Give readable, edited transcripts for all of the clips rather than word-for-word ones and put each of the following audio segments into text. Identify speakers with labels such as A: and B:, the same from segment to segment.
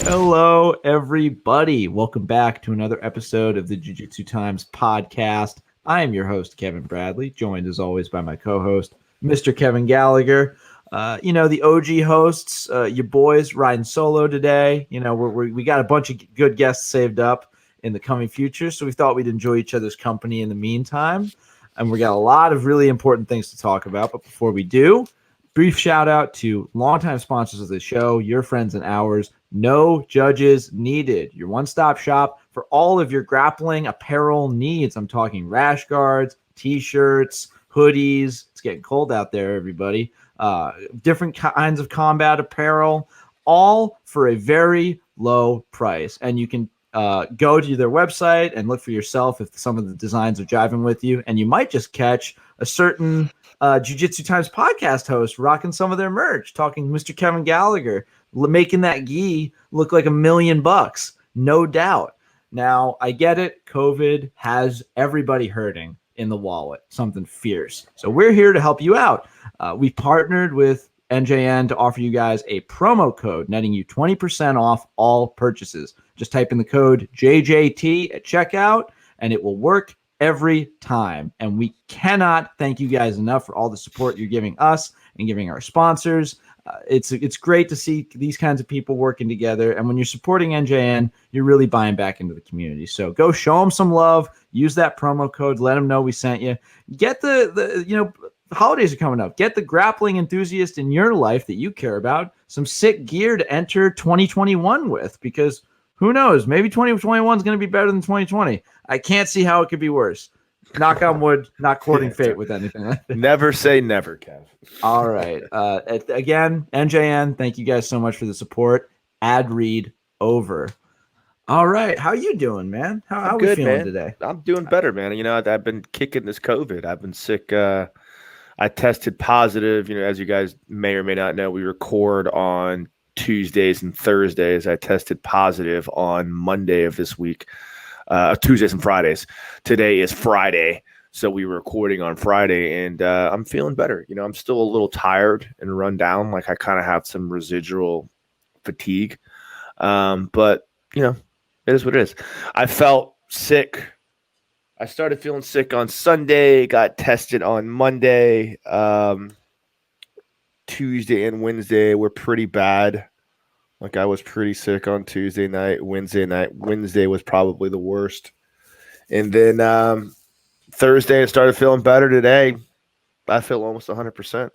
A: Hello, everybody. Welcome back to another episode of the Jiu-Jitsu Times podcast. I am your host, Kevin Bradley, joined as always by my co-host, Mr. Kevin Gallagher. The OG hosts, your boys riding solo today. We got a bunch of good guests saved up in the coming future, so we thought we'd enjoy each other's company in the meantime. And we got a lot of really important things to talk about. But before we do, brief shout out to longtime sponsors of the show, your friends and ours. No Judges Needed, your one-stop shop for all of your grappling apparel needs. I'm talking rash guards, t-shirts, hoodies. It's getting cold out there, everybody. Different kinds of combat apparel, all for a very low price. And you can go to their website and look for yourself if some of the designs are jiving with you. And you might just catch a certain Jiu-Jitsu Times podcast host rocking some of their merch, talking Mr. Kevin Gallagher, making that gi look like $1 million, no doubt. Now, I get it. COVID has everybody hurting in the wallet, something fierce. So we're here to help you out. We partnered with NJN to offer you guys a promo code, netting you 20% off all purchases. Just type in the code JJT at checkout, and it will work every time. And we cannot thank you guys enough for all the support you're giving us and giving our sponsors. It's great to see these kinds of people working together. And when you're supporting NJN, you're really buying back into the community. So go show them some love. Use that promo code. Let them know we sent you. Get the holidays are coming up. Get the grappling enthusiast in your life that you care about some sick gear to enter 2021 with, because who knows? Maybe 2021 is going to be better than 2020. I can't see how it could be worse. Knock on wood, not courting fate with anything.
B: Never say never, Kev.
A: All right. Again, NJN, thank you guys so much for the support. Ad read over. All right. How you doing, man? How are we feeling today?
B: I'm doing better, man. I've been kicking this COVID. I've been sick. I tested positive. As you guys may or may not know, we record on Tuesdays and Thursdays. I tested positive on Monday of this week. Tuesdays and Fridays. Today is Friday, so we were recording on Friday, and I'm feeling better. I'm still a little tired and run down. Like I kind of have some residual fatigue, but it is what it is. I felt sick. I started feeling sick on Sunday. Got tested on Monday. Tuesday and Wednesday were pretty bad. Like I was pretty sick on Tuesday night, Wednesday night. Wednesday was probably the worst. And then Thursday I started feeling better. Today I feel almost 100%.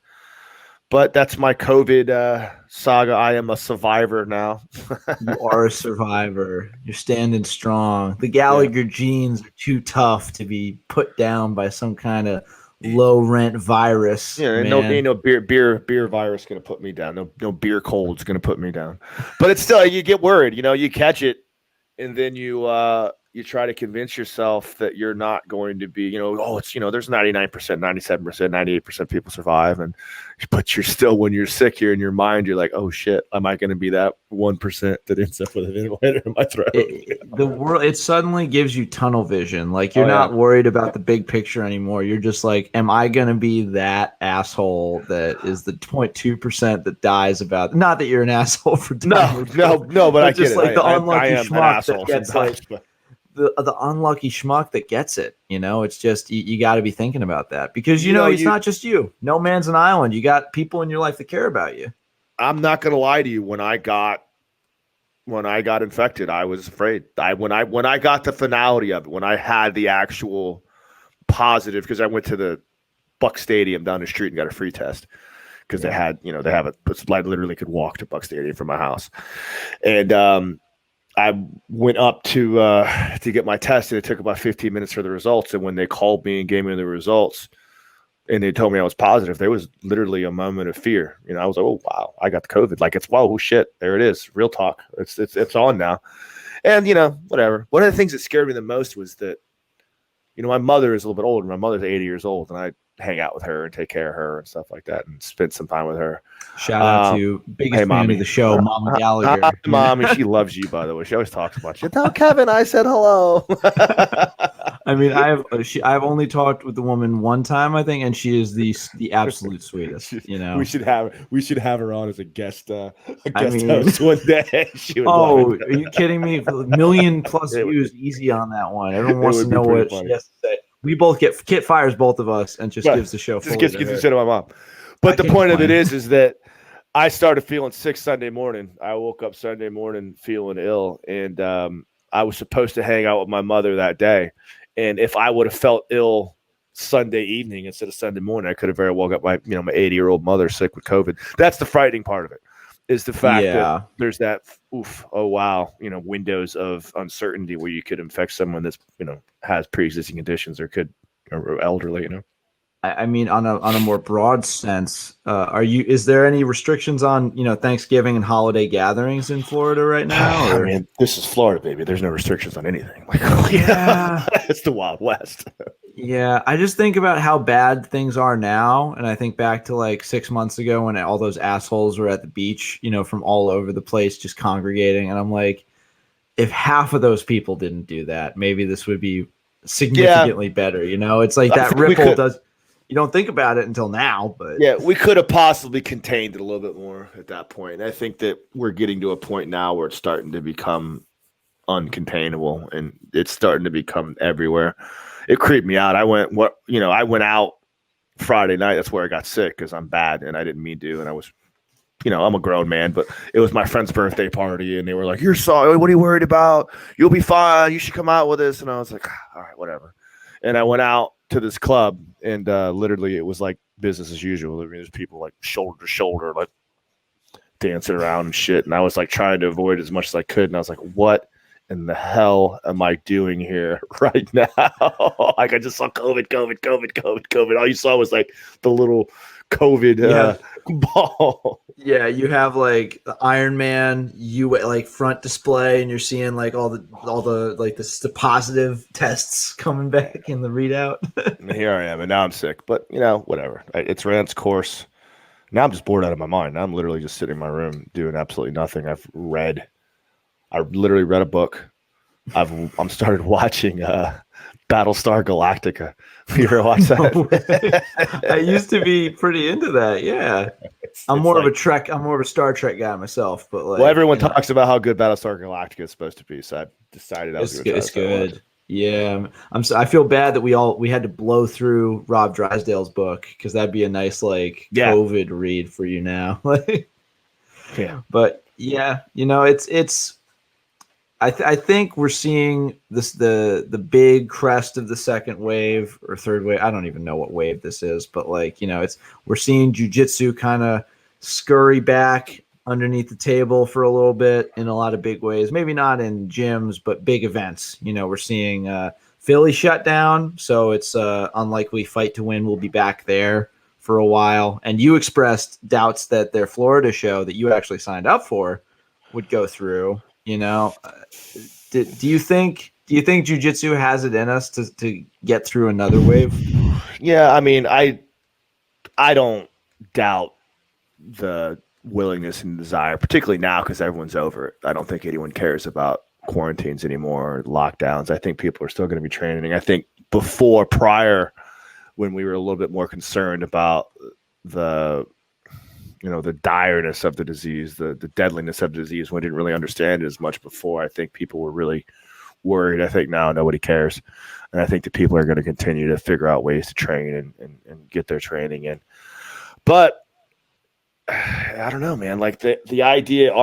B: But that's my COVID saga. I am a survivor now.
A: You are a survivor. You're standing strong. The Gallagher genes are too tough to be put down by some kind of low rent virus.
B: Ain't no beer virus gonna put me down. No beer cold's gonna put me down. But it's still, you get worried. You catch it, and then you try to convince yourself that you're not going to be. There's 99%, 97%, 98% people survive, but you're still, when you're sick here in your mind, you're like, oh shit, am I going to be that 1% that ends up with a ventilator in my throat?
A: It suddenly gives you tunnel vision. Like you're not worried about the big picture anymore. You're just like, am I going to be that asshole that is the 0.2% that dies about? Not that you're an asshole for dying.
B: No, but I get
A: just
B: it.
A: Like the unlucky
B: I am
A: schmuck
B: an
A: that gets the unlucky schmuck that gets it. It's just you got to be thinking about that, because it's not just you. No man's an island. You got people in your life that care about you.
B: I'm not gonna lie to you. When I got infected, I was afraid. When I got the finality of it, when I had the actual positive, because I went to the Buck Stadium down the street and got a free test, because they had I literally could walk to Buck Stadium from my house, and I went up to get my test, and it took about 15 minutes for the results. And when they called me and gave me the results, and they told me I was positive, there was literally a moment of fear. I was like, oh wow, I got the COVID. Like it's, wow, oh shit, there it is, real talk. It's on now, and whatever. One of the things that scared me the most was that, my mother is a little bit older. My mother's 80 years old, and I hang out with her and take care of her and stuff like that and spend some time with her.
A: Shout out to biggest fan
B: mommy
A: of the show, Mama Gallagher.
B: Hi, mommy, she loves you, by the way. She always talks about you. Tell Kevin I said hello.
A: I mean, I've only talked with the woman one time, I think, and she is the absolute sweetest. You know,
B: we should have her on as a guest
A: mean,
B: host one day. She would
A: are you kidding me? $1 million+ views, easy on that one. Everyone wants to know what she has to say. We both get Kit fires both of us and just gives the show.
B: Just gives the shit to my mom. But the point of it is that I started feeling sick Sunday morning. I woke up Sunday morning feeling ill, and I was supposed to hang out with my mother that day. And if I would have felt ill Sunday evening instead of Sunday morning, I could have very well got my 80-year-old mother sick with COVID. That's the frightening part of it, is the fact that there's that windows of uncertainty where you could infect someone that's has pre-existing conditions or elderly.
A: I mean, on a more broad sense, is there any restrictions on Thanksgiving and holiday gatherings in Florida right now?
B: I mean, this is Florida, baby. There's no restrictions on anything. It's the Wild West.
A: Yeah, I just think about how bad things are now, and I think back to like 6 months ago when all those assholes were at the beach, from all over the place, just congregating, and I'm like, if half of those people didn't do that, maybe this would be significantly better. It's like that ripple does. You don't think about it until now, but
B: we could have possibly contained it a little bit more at that point. I think that we're getting to a point now where it's starting to become uncontainable and it's starting to become everywhere. It creeped me out. I went out Friday night. That's where I got sick because I'm bad and I didn't mean to. And I was, I'm a grown man, but it was my friend's birthday party and they were like, "You're sorry. What are you worried about? You'll be fine. You should come out with us." And I was like, "All right, whatever." And I went out to this club and literally it was like business as usual. I mean, there's people like shoulder to shoulder, like dancing around and shit. And I was like trying to avoid as much as I could. And I was like, what in the hell am I doing here right now? Like I just saw COVID. All you saw was like the little COVID ball.
A: Yeah, you have like the Iron Man like front display, and you're seeing like all the like the positive tests coming back in the readout.
B: And here I am, and now I'm sick. But whatever. It's ran its course. Now I'm just bored out of my mind. Now I'm literally just sitting in my room doing absolutely nothing. I literally read a book. I'm started watching Battlestar Galactica. You ever watch that?
A: I used to be pretty into that. Yeah, I'm more of a Star Trek guy myself. But
B: everyone talks about how good Battlestar Galactica is supposed to be, so I decided
A: it's good. Yeah, I feel bad that we had to blow through Rob Drysdale's book because that'd be a nice COVID read for you now. But yeah, it's. I think we're seeing the big crest of the second wave or third wave. I don't even know what wave this is, but we're seeing jiu-jitsu kind of scurry back underneath the table for a little bit in a lot of big ways. Maybe not in gyms, but big events. We're seeing Philly shut down, so it's unlikely Fight to Win will be back there for a while. And you expressed doubts that their Florida show that you actually signed up for would go through. Do you think jiu-jitsu has it in us to get through another wave?
B: Yeah, I mean, I don't doubt the willingness and desire, particularly now because everyone's over it. I don't think anyone cares about quarantines anymore, or lockdowns. I think people are still going to be training. I think prior, when we were a little bit more concerned about the direness of the disease, the deadliness of the disease, we didn't really understand it as much before. I think people were really worried. I think now nobody cares. And I think that people are going to continue to figure out ways to train and get their training in. But I don't know, man. Like the idea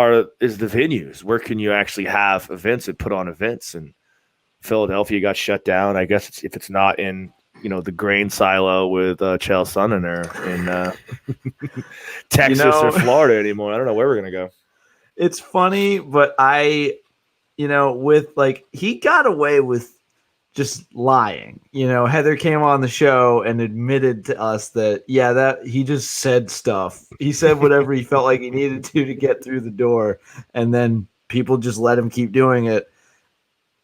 B: is the venues. Where can you actually have events and put on events? And Philadelphia got shut down. I guess if it's not in the grain silo with Chael Sonnen in Texas or Florida anymore. I don't know where we're going to go.
A: It's funny, but he got away with just lying. Heather came on the show and admitted to us that he just said stuff. He said whatever he felt like he needed to get through the door, and then people just let him keep doing it.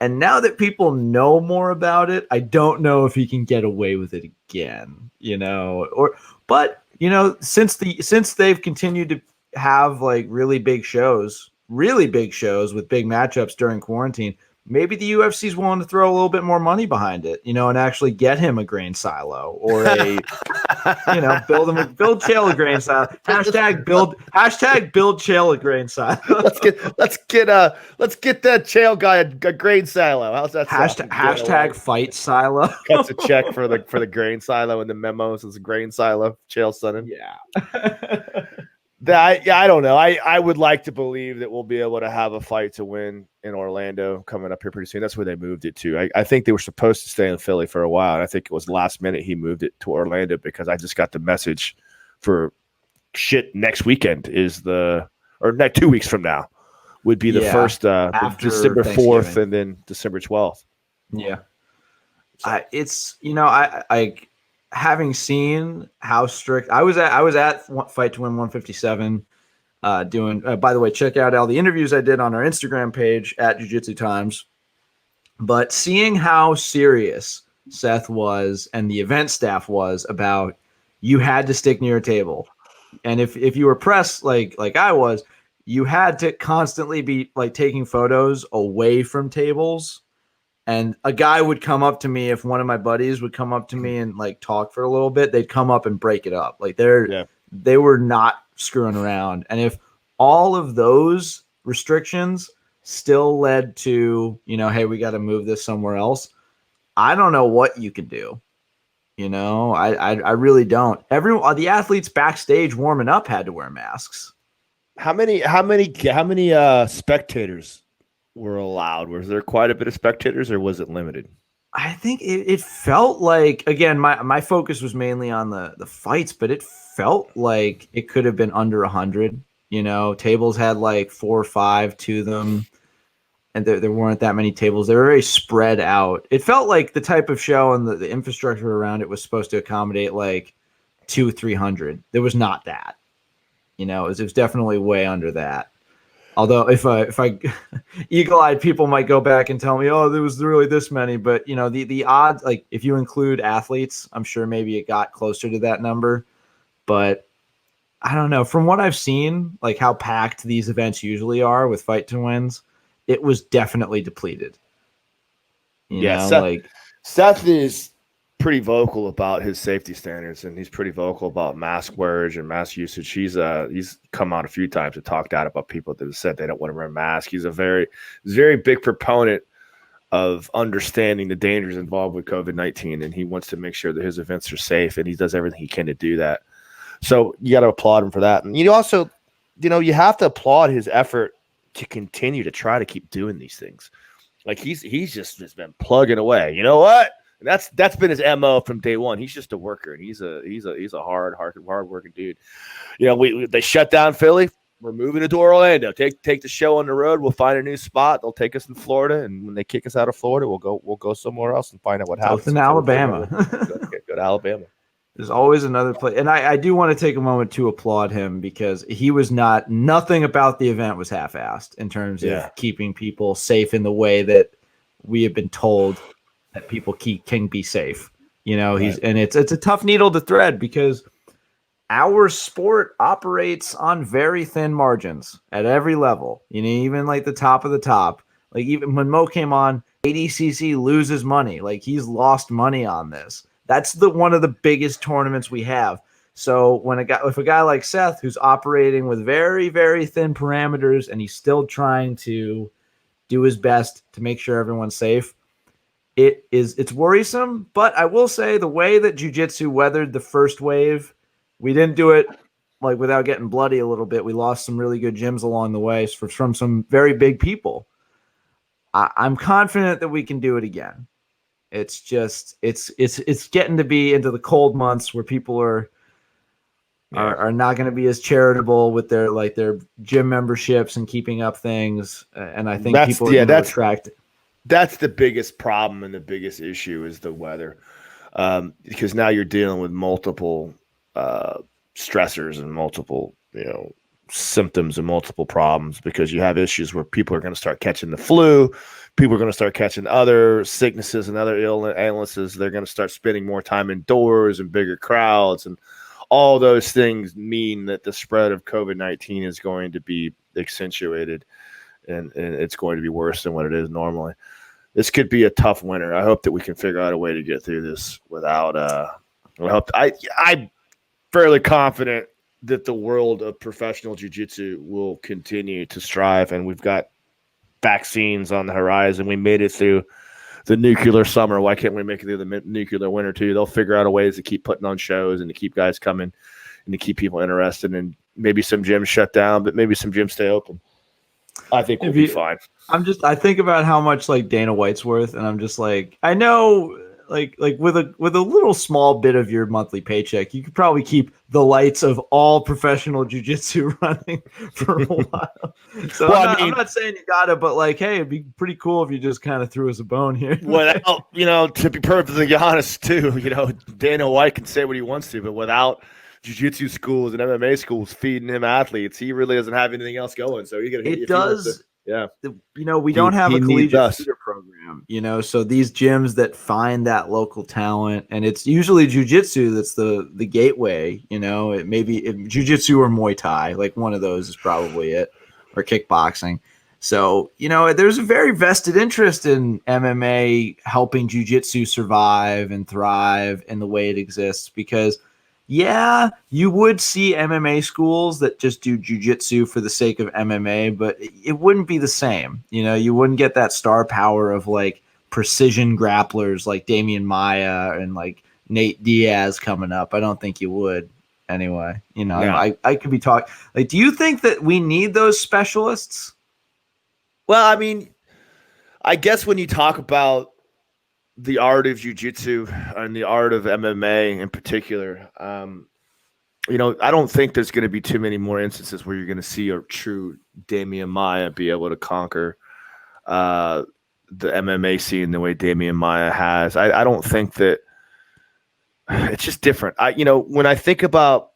A: And now that people know more about it, I don't know if he can get away with it again, but since they've continued to have like really big shows with big matchups during quarantine, maybe the UFC's willing to throw a little bit more money behind it, and actually get him a grain silo or build Chael a grain silo. Hashtag build Chael a grain silo.
B: let's get that Chael guy a grain silo. How's that sound?
A: Hashtag fight silo.
B: Cuts a check for the grain silo in the memos as a grain silo. Chael Sonnen.
A: Yeah.
B: I don't know. I would like to believe that we'll be able to have a fight to win in Orlando coming up here pretty soon. That's where they moved it to. I think they were supposed to stay in Philly for a while, and I think it was last minute he moved it to Orlando because I just got the message for next weekend or next 2 weeks from now would be the first December 4th and then December 12th.
A: Yeah. I having seen how strict I was at Fight to Win 157 doing by the way, check out all the interviews I did on our Instagram page at Jiu-Jitsu Times. But seeing how serious Seth was and the event staff was about you had to stick near a table. And if you were pressed like I was, you had to constantly be like taking photos away from tables. And a guy would come up to me, if one of my buddies would come up to me and like talk for a little bit, they'd come up and break it up. Like they were not screwing around. And if all of those restrictions still led to, hey, we got to move this somewhere else, I don't know what you can do. I really don't. The athletes backstage warming up had to wear masks.
B: How many spectators were allowed? Was there quite a bit of spectators, or was it limited?
A: I think it felt like, again, my focus was mainly on the fights, but it felt like it could have been under 100. Tables had like 4 or 5 to them, and there weren't that many tables. They were very spread out. It felt like the type of show and the infrastructure around it was supposed to accommodate like 200-300. There was not that. It was definitely way under that. Although if I eagle-eyed people might go back and tell me, oh, there was really this many, but the odds, like if you include athletes, I'm sure maybe it got closer to that number. But I don't know. From what I've seen, like how packed these events usually are with Fight to Wins, it was definitely depleted.
B: Seth is pretty vocal about his safety standards, and he's pretty vocal about mask wearage and mask usage. He's come out a few times to talk out about people that have said they don't want to wear a mask. He's a very big proponent of understanding the dangers involved with COVID-19, and he wants to make sure that his events are safe, and he does everything he can to do that. So you got to applaud him for that. And you also, you have to applaud his effort to continue to try to keep doing these things. Like he's just been plugging away. You know what? And that's been his MO from day one. He's just a worker, and he's a hard working dude. They shut down Philly. We're moving to Orlando. Take the show on the road. We'll find a new spot. They'll take us in Florida, and when they kick us out of Florida, we'll go somewhere else and find out what happens.
A: In Alabama.
B: Go to Alabama.
A: There's always another place. And I do want to take a moment to applaud him because he was nothing about the event was half-assed in terms of keeping people safe in the way that we have been told that people can be safe. And it's a tough needle to thread because our sport operates on very thin margins at every level. Even like the top of the top. Like even when Mo came on, ADCC loses money. Like he's lost money on this. That's one of the biggest tournaments we have. So if a guy like Seth, who's operating with very, very thin parameters, and he's still trying to do his best to make sure everyone's safe, it's worrisome. But I will say the way that jiu-jitsu weathered the first wave, we didn't do it like without getting bloody a little bit. We lost some really good gyms along the way from some very big people. I'm confident that we can do it again. It's just it's getting to be into the cold months where people are not going to be as charitable with their gym memberships and keeping up things. And I think people are going to attract.
B: That's the biggest problem and the biggest issue is the weather, because now you're dealing with multiple stressors and multiple symptoms and multiple problems because you have issues where people are going to start catching the flu. people are going to start catching other sicknesses and other illnesses. They're going to start spending more time indoors and bigger crowds, and all those things mean that the spread of COVID-19 is going to be accentuated, and it's going to be worse than what it is normally. This could be a tough winter. I hope that we can figure out a way to get through this without. I'm fairly confident that the world of professional jiu-jitsu will continue to strive, and we've got vaccines on the horizon. We made it through the nuclear summer. Why can't we make it through the nuclear winter too? They'll figure out a ways to keep putting on shows and to keep guys coming and to keep people interested. And maybe some gyms shut down, but maybe some gyms stay open. I think we'll be fine.
A: I think about how much like Dana White's worth, and I'm just like, I know like with a little small bit of your monthly paycheck, you could probably keep the lights of all professional jiu-jitsu running for a while. So well, I'm not saying you got it, but like, hey, it'd be pretty cool if you just kind of threw us a bone here.
B: Well, to be perfectly honest too, Dana White can say what he wants to, but without jiu-jitsu schools and MMA schools feeding him athletes, he really doesn't have anything else going. So
A: it does.
B: Yeah.
A: We don't have a collegiate feeder program, so these gyms that find that local talent, and it's usually jiu-jitsu that's the gateway, it maybe jiu-jitsu or Muay Thai, like one of those is probably it, or kickboxing. So, there's a very vested interest in MMA helping jiu-jitsu survive and thrive in the way it exists, because yeah, you would see MMA schools that just do jiu-jitsu for the sake of MMA, but it wouldn't be the same. You wouldn't get that star power of like precision grapplers like Damian Maia and like Nate Diaz coming up. I don't think you would anyway.
B: Yeah.
A: I could be talking like, do you think that we need those specialists?
B: Well, I mean, I guess when you talk about the art of jiu-jitsu and the art of MMA in particular, I don't think there's going to be too many more instances where you're going to see a true Damian Maia be able to conquer the MMA scene the way Damian Maia has. I don't think that it's just different. When I think about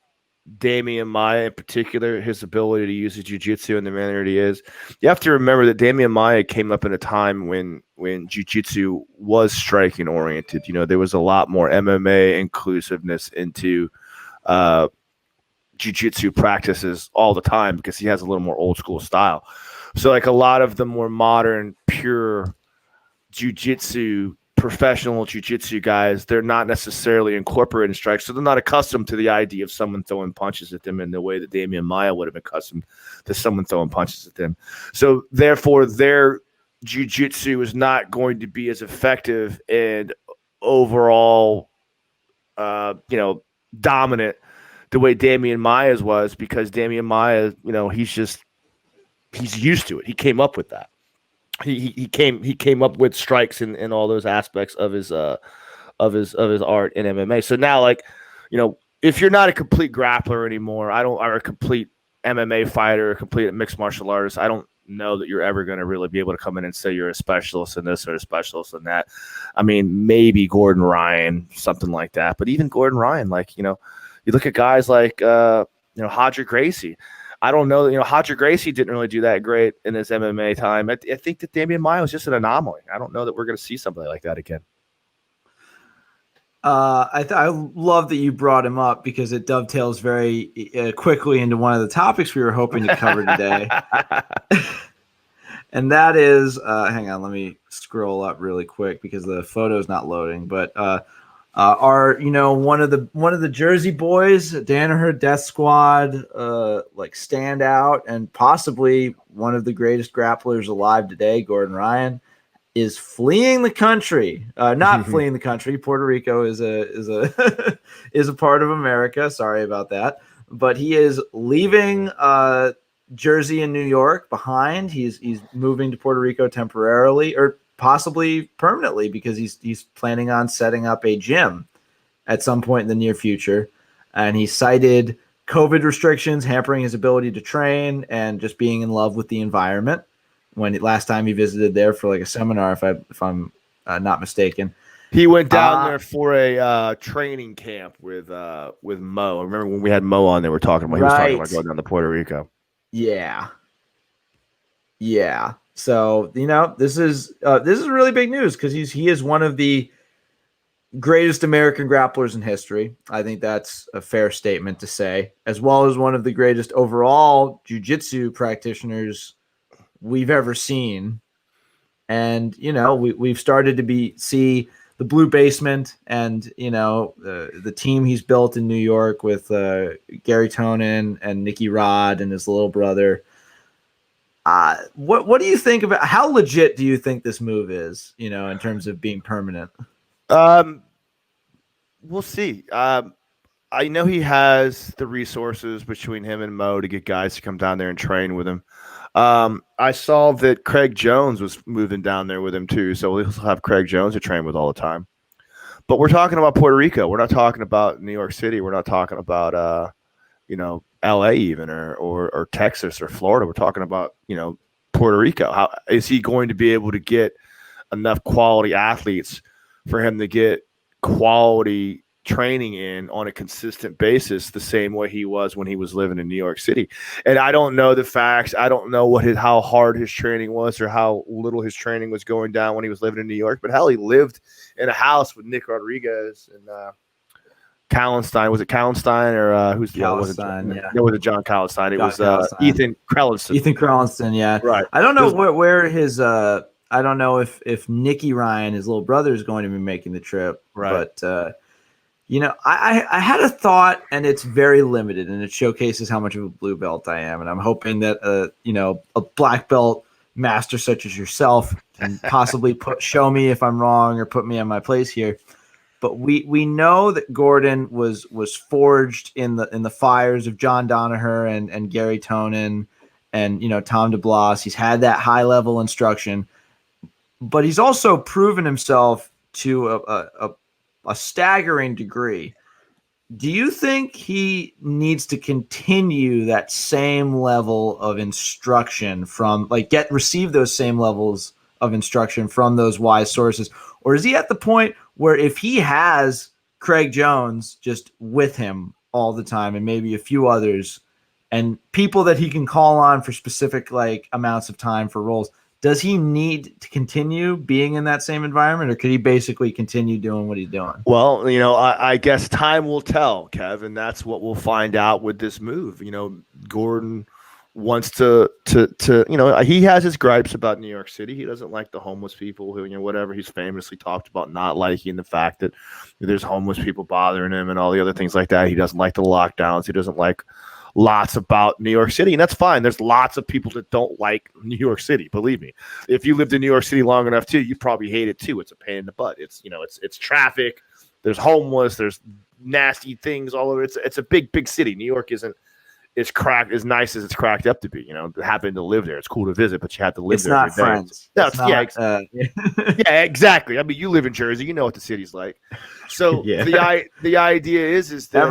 B: Damian Maia in particular, his ability to use his jiu-jitsu and the manner he is, you have to remember that Damian Maia came up in a time when jiu-jitsu was striking oriented. There was a lot more MMA inclusiveness into jiu-jitsu practices all the time because he has a little more old school style. So like a lot of the more modern, pure jiu-jitsu, professional jiu-jitsu guys, they're not necessarily incorporating strikes, so they're not accustomed to the idea of someone throwing punches at them in the way that Damian Maia would have been accustomed to someone throwing punches at them. So therefore, their jiu-jitsu is not going to be as effective and overall, dominant the way Damian Maia's was, because Damian Maia, he's used to it. He came up with that. He came up with strikes in all those aspects of his art in MMA. So now, if you're not a complete grappler anymore, or a complete MMA fighter, a complete mixed martial artist, I don't know that you're ever going to really be able to come in and say you're a specialist in this or a specialist in that. I mean, maybe Gordon Ryan, something like that. But even Gordon Ryan, you look at guys like Hodger Gracie. I don't know. Hodger Gracie didn't really do that great in his MMA time. I think that Damian Maia was just an anomaly. I don't know that we're going to see something like that again.
A: I love that you brought him up because it dovetails very quickly into one of the topics we were hoping to cover today. And that is, hang on, let me scroll up really quick because the photo's not loading, but one of the Jersey boys, Danaher Death Squad, stand out, and possibly one of the greatest grapplers alive today, Gordon Ryan, is fleeing the country. Not fleeing the country. Puerto Rico is a is a part of America. Sorry about that, but he is leaving Jersey and New York behind. He's moving to Puerto Rico temporarily, or possibly permanently, because he's planning on setting up a gym at some point in the near future. And he cited COVID restrictions hampering his ability to train and just being in love with the environment when last time he visited there for a seminar, if I'm not mistaken.
B: He went down there for a training camp with Mo. I remember when we had Mo on there, he was talking about going down to Puerto Rico.
A: Yeah. So, this is really big news because he is one of the greatest American grapplers in history. I think that's a fair statement to say, as well as one of the greatest overall jiu-jitsu practitioners we've ever seen. And, we've started to see the Blue Basement and, the team he's built in New York with Gary Tonin and Nicky Rod and his little brother. What do you think about, how legit do you think this move is, in terms of being permanent?
B: We'll see. I know he has the resources between him and Mo to get guys to come down there and train with him. I saw that Craig Jones was moving down there with him too, so we'll have Craig Jones to train with all the time. But we're talking about Puerto Rico. We're not talking about New York City. We're not talking about LA even or Texas or Florida. We're talking about Puerto Rico. How is he going to be able to get enough quality athletes for him to get quality training in on a consistent basis the same way he was when he was living in New York City? And I don't know the facts. I don't know how hard his training was or how little his training was going down when he was living in New York. But hell, he lived in a house with Nick Rodriguez and Kallenstein. Was it Kallenstein or who's the other one?
A: Yeah.
B: It wasn't John Kallenstein. It was Ethan Krellenstein.
A: Ethan Krellenstein, yeah.
B: Right.
A: I don't know where his I don't know if Nicky Ryan, his little brother, is going to be making the trip.
B: Right.
A: But I had a thought, and it's very limited, and it showcases how much of a blue belt I am. And I'm hoping that a black belt master such as yourself can possibly show me if I'm wrong or put me on my place here. But we know that Gordon was forged in the fires of John Danaher and Gary Tonin and Tom DeBlas. He's had that high level instruction, but he's also proven himself to a staggering degree. Do you think he needs to continue that same level of instruction receive those same levels of instruction from those wise sources? Or is he at the point where if he has Craig Jones just with him all the time and maybe a few others and people that he can call on for specific amounts of time for roles, does he need to continue being in that same environment, or could he basically continue doing what he's doing?
B: Well, I guess time will tell, Kev, and that's what we'll find out with this move. Gordon wants to he has his gripes about New York City. He doesn't like the homeless people who, whatever. He's famously talked about not liking the fact that there's homeless people bothering him and all the other things like that. He doesn't like the lockdowns. He doesn't like lots about New York City, and that's fine. There's lots of people that don't like New York City. Believe me, if you lived in New York City long enough too, you probably hate it too. It's a pain in the butt. It's it's traffic. There's homeless. There's nasty things all over. It's a big city. New York isn't as nice as it's cracked up to be. Happen to live there. It's cool to visit, but you have to live there.
A: It's not friends.
B: Yeah, exactly. I mean, you live in Jersey. You know what the city's like. So the idea is that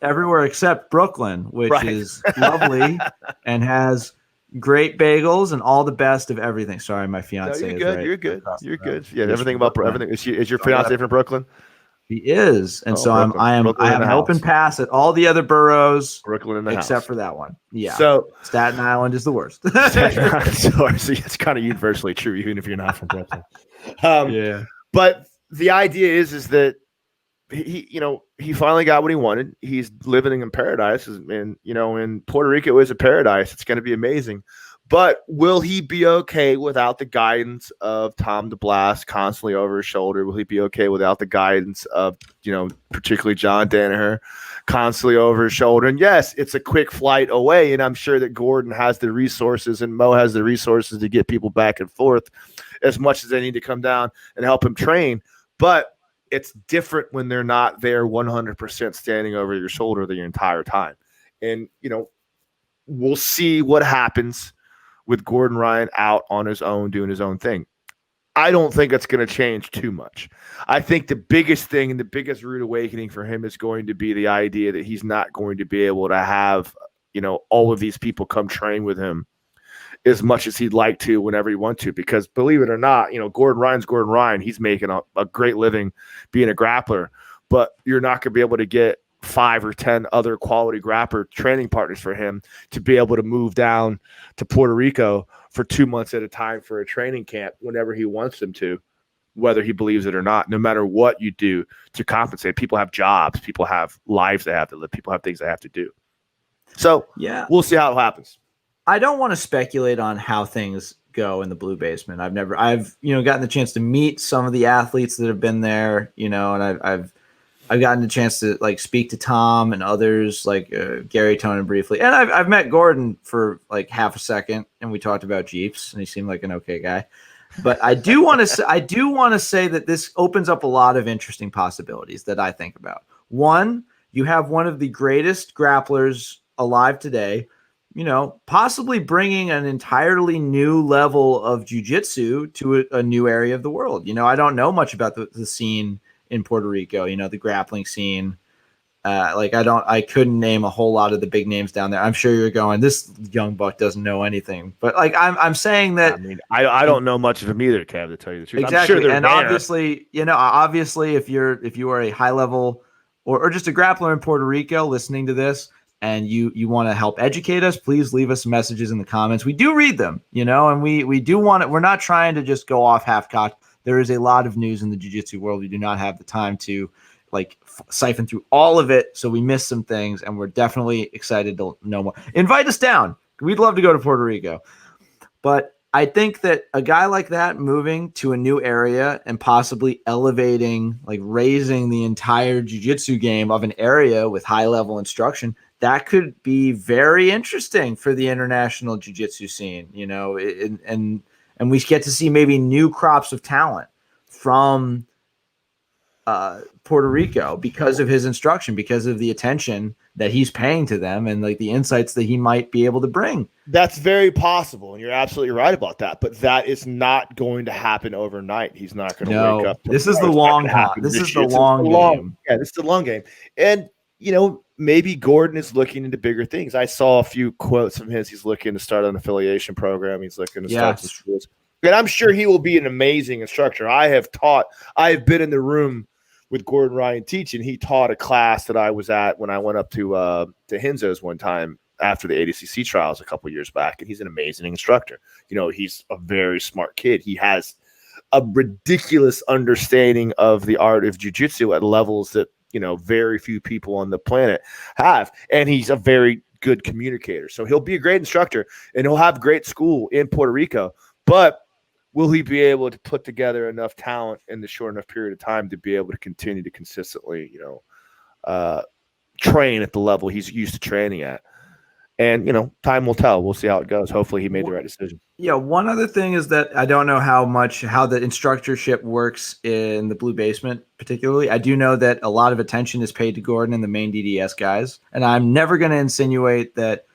A: everywhere except Brooklyn, which is lovely and has great bagels and all the best of everything. Sorry, my fiance.
B: No, you're good. Right. You're good. Yeah, everything about everything. Is your fiance from Brooklyn?
A: He is, and so I have an open pass at all the other boroughs,
B: Brooklyn in the
A: except
B: house.
A: for that one. Yeah.
B: So
A: Staten Island is the worst.
B: So it's kind of universally true, even if you're not from Brooklyn.
A: Yeah.
B: But the idea is that he finally got what he wanted. He's living in paradise, and Puerto Rico is a paradise. It's going to be amazing. But will he be okay without the guidance of Tom DeBlas constantly over his shoulder? Will he be okay without the guidance of, particularly John Danaher constantly over his shoulder? And yes, it's a quick flight away, and I'm sure that Gordon has the resources and Mo has the resources to get people back and forth as much as they need to come down and help him train. But it's different when they're not there 100% standing over your shoulder the entire time. And, we'll see what happens with Gordon Ryan out on his own, doing his own thing. I don't think it's going to change too much. I think the biggest thing and the biggest rude awakening for him is going to be the idea that he's not going to be able to have, all of these people come train with him as much as he'd like to whenever he wants to. Because believe it or not, Gordon Ryan's Gordon Ryan. He's making a great living being a grappler, but you're not going to be able to get 5 or 10 other quality grappler training partners for him to be able to move down to Puerto Rico for 2 months at a time for a training camp whenever he wants them to, whether he believes it or not. No matter what you do to compensate, people have jobs, people have lives they have to live, people have things they have to do. So
A: yeah,
B: we'll see how it happens.
A: I don't want to speculate on how things go in the Blue Basement. I've gotten the chance to meet some of the athletes that have been there, and I've gotten the chance to like speak to Tom and others like Gary Tonin briefly. And I've met Gordon for like half a second and we talked about Jeeps and he seemed like an okay guy. But I do want to say that this opens up a lot of interesting possibilities that I think about. One, you have one of the greatest grapplers alive today, possibly bringing an entirely new level of jiu-jitsu to a new area of the world. I don't know much about the scene in Puerto Rico, the grappling scene. I couldn't name a whole lot of the big names down there. I'm sure you're going, this young buck doesn't know anything, but like, I'm saying that,
B: I mean, I don't know much of him either, Kev, to tell you the truth.
A: Exactly.
B: I'm sure
A: and there. obviously if you are a high level or just a grappler in Puerto Rico listening to this and you want to help educate us, please leave us messages in the comments. We do read them, and we do want it. We're not trying to just go off half-cocked. There is a lot of news in the jiu-jitsu world. We do not have the time to siphon through all of it. So we missed some things and we're definitely excited to know more. Invite us down. We'd love to go to Puerto Rico. But I think that a guy like that moving to a new area and possibly elevating, raising the entire jiu-jitsu game of an area with high level instruction, that could be very interesting for the international jiu-jitsu scene, and we get to see maybe new crops of talent from Puerto Rico because of his instruction, because of the attention that he's paying to them and the insights that he might be able to bring.
B: That's very possible. And you're absolutely right about that, but that is not going to happen overnight. He's not going to wake up.
A: This is the long haul. This is the long game.
B: Yeah, this is the long game. And, maybe Gordon is looking into bigger things. I saw a few quotes from his. He's looking to start an affiliation program. He's looking to start some schools. And I'm sure he will be an amazing instructor. I have been in the room with Gordon Ryan teaching. He taught a class that I was at when I went up to Hinzo's one time after the ADCC trials a couple years back. And he's an amazing instructor. He's a very smart kid. He has a ridiculous understanding of the art of jiu-jitsu at levels that, very few people on the planet have. And he's a very good communicator. So he'll be a great instructor and he'll have great school in Puerto Rico. But will he be able to put together enough talent in the short enough period of time to be able to continue to consistently, train at the level he's used to training at? And, time will tell. We'll see how it goes. Hopefully he made the right decision.
A: Yeah. One other thing is that I don't know how the instructorship works in the Blue Basement, particularly. I do know that a lot of attention is paid to Gordon and the main DDS guys. And I'm never going to insinuate that,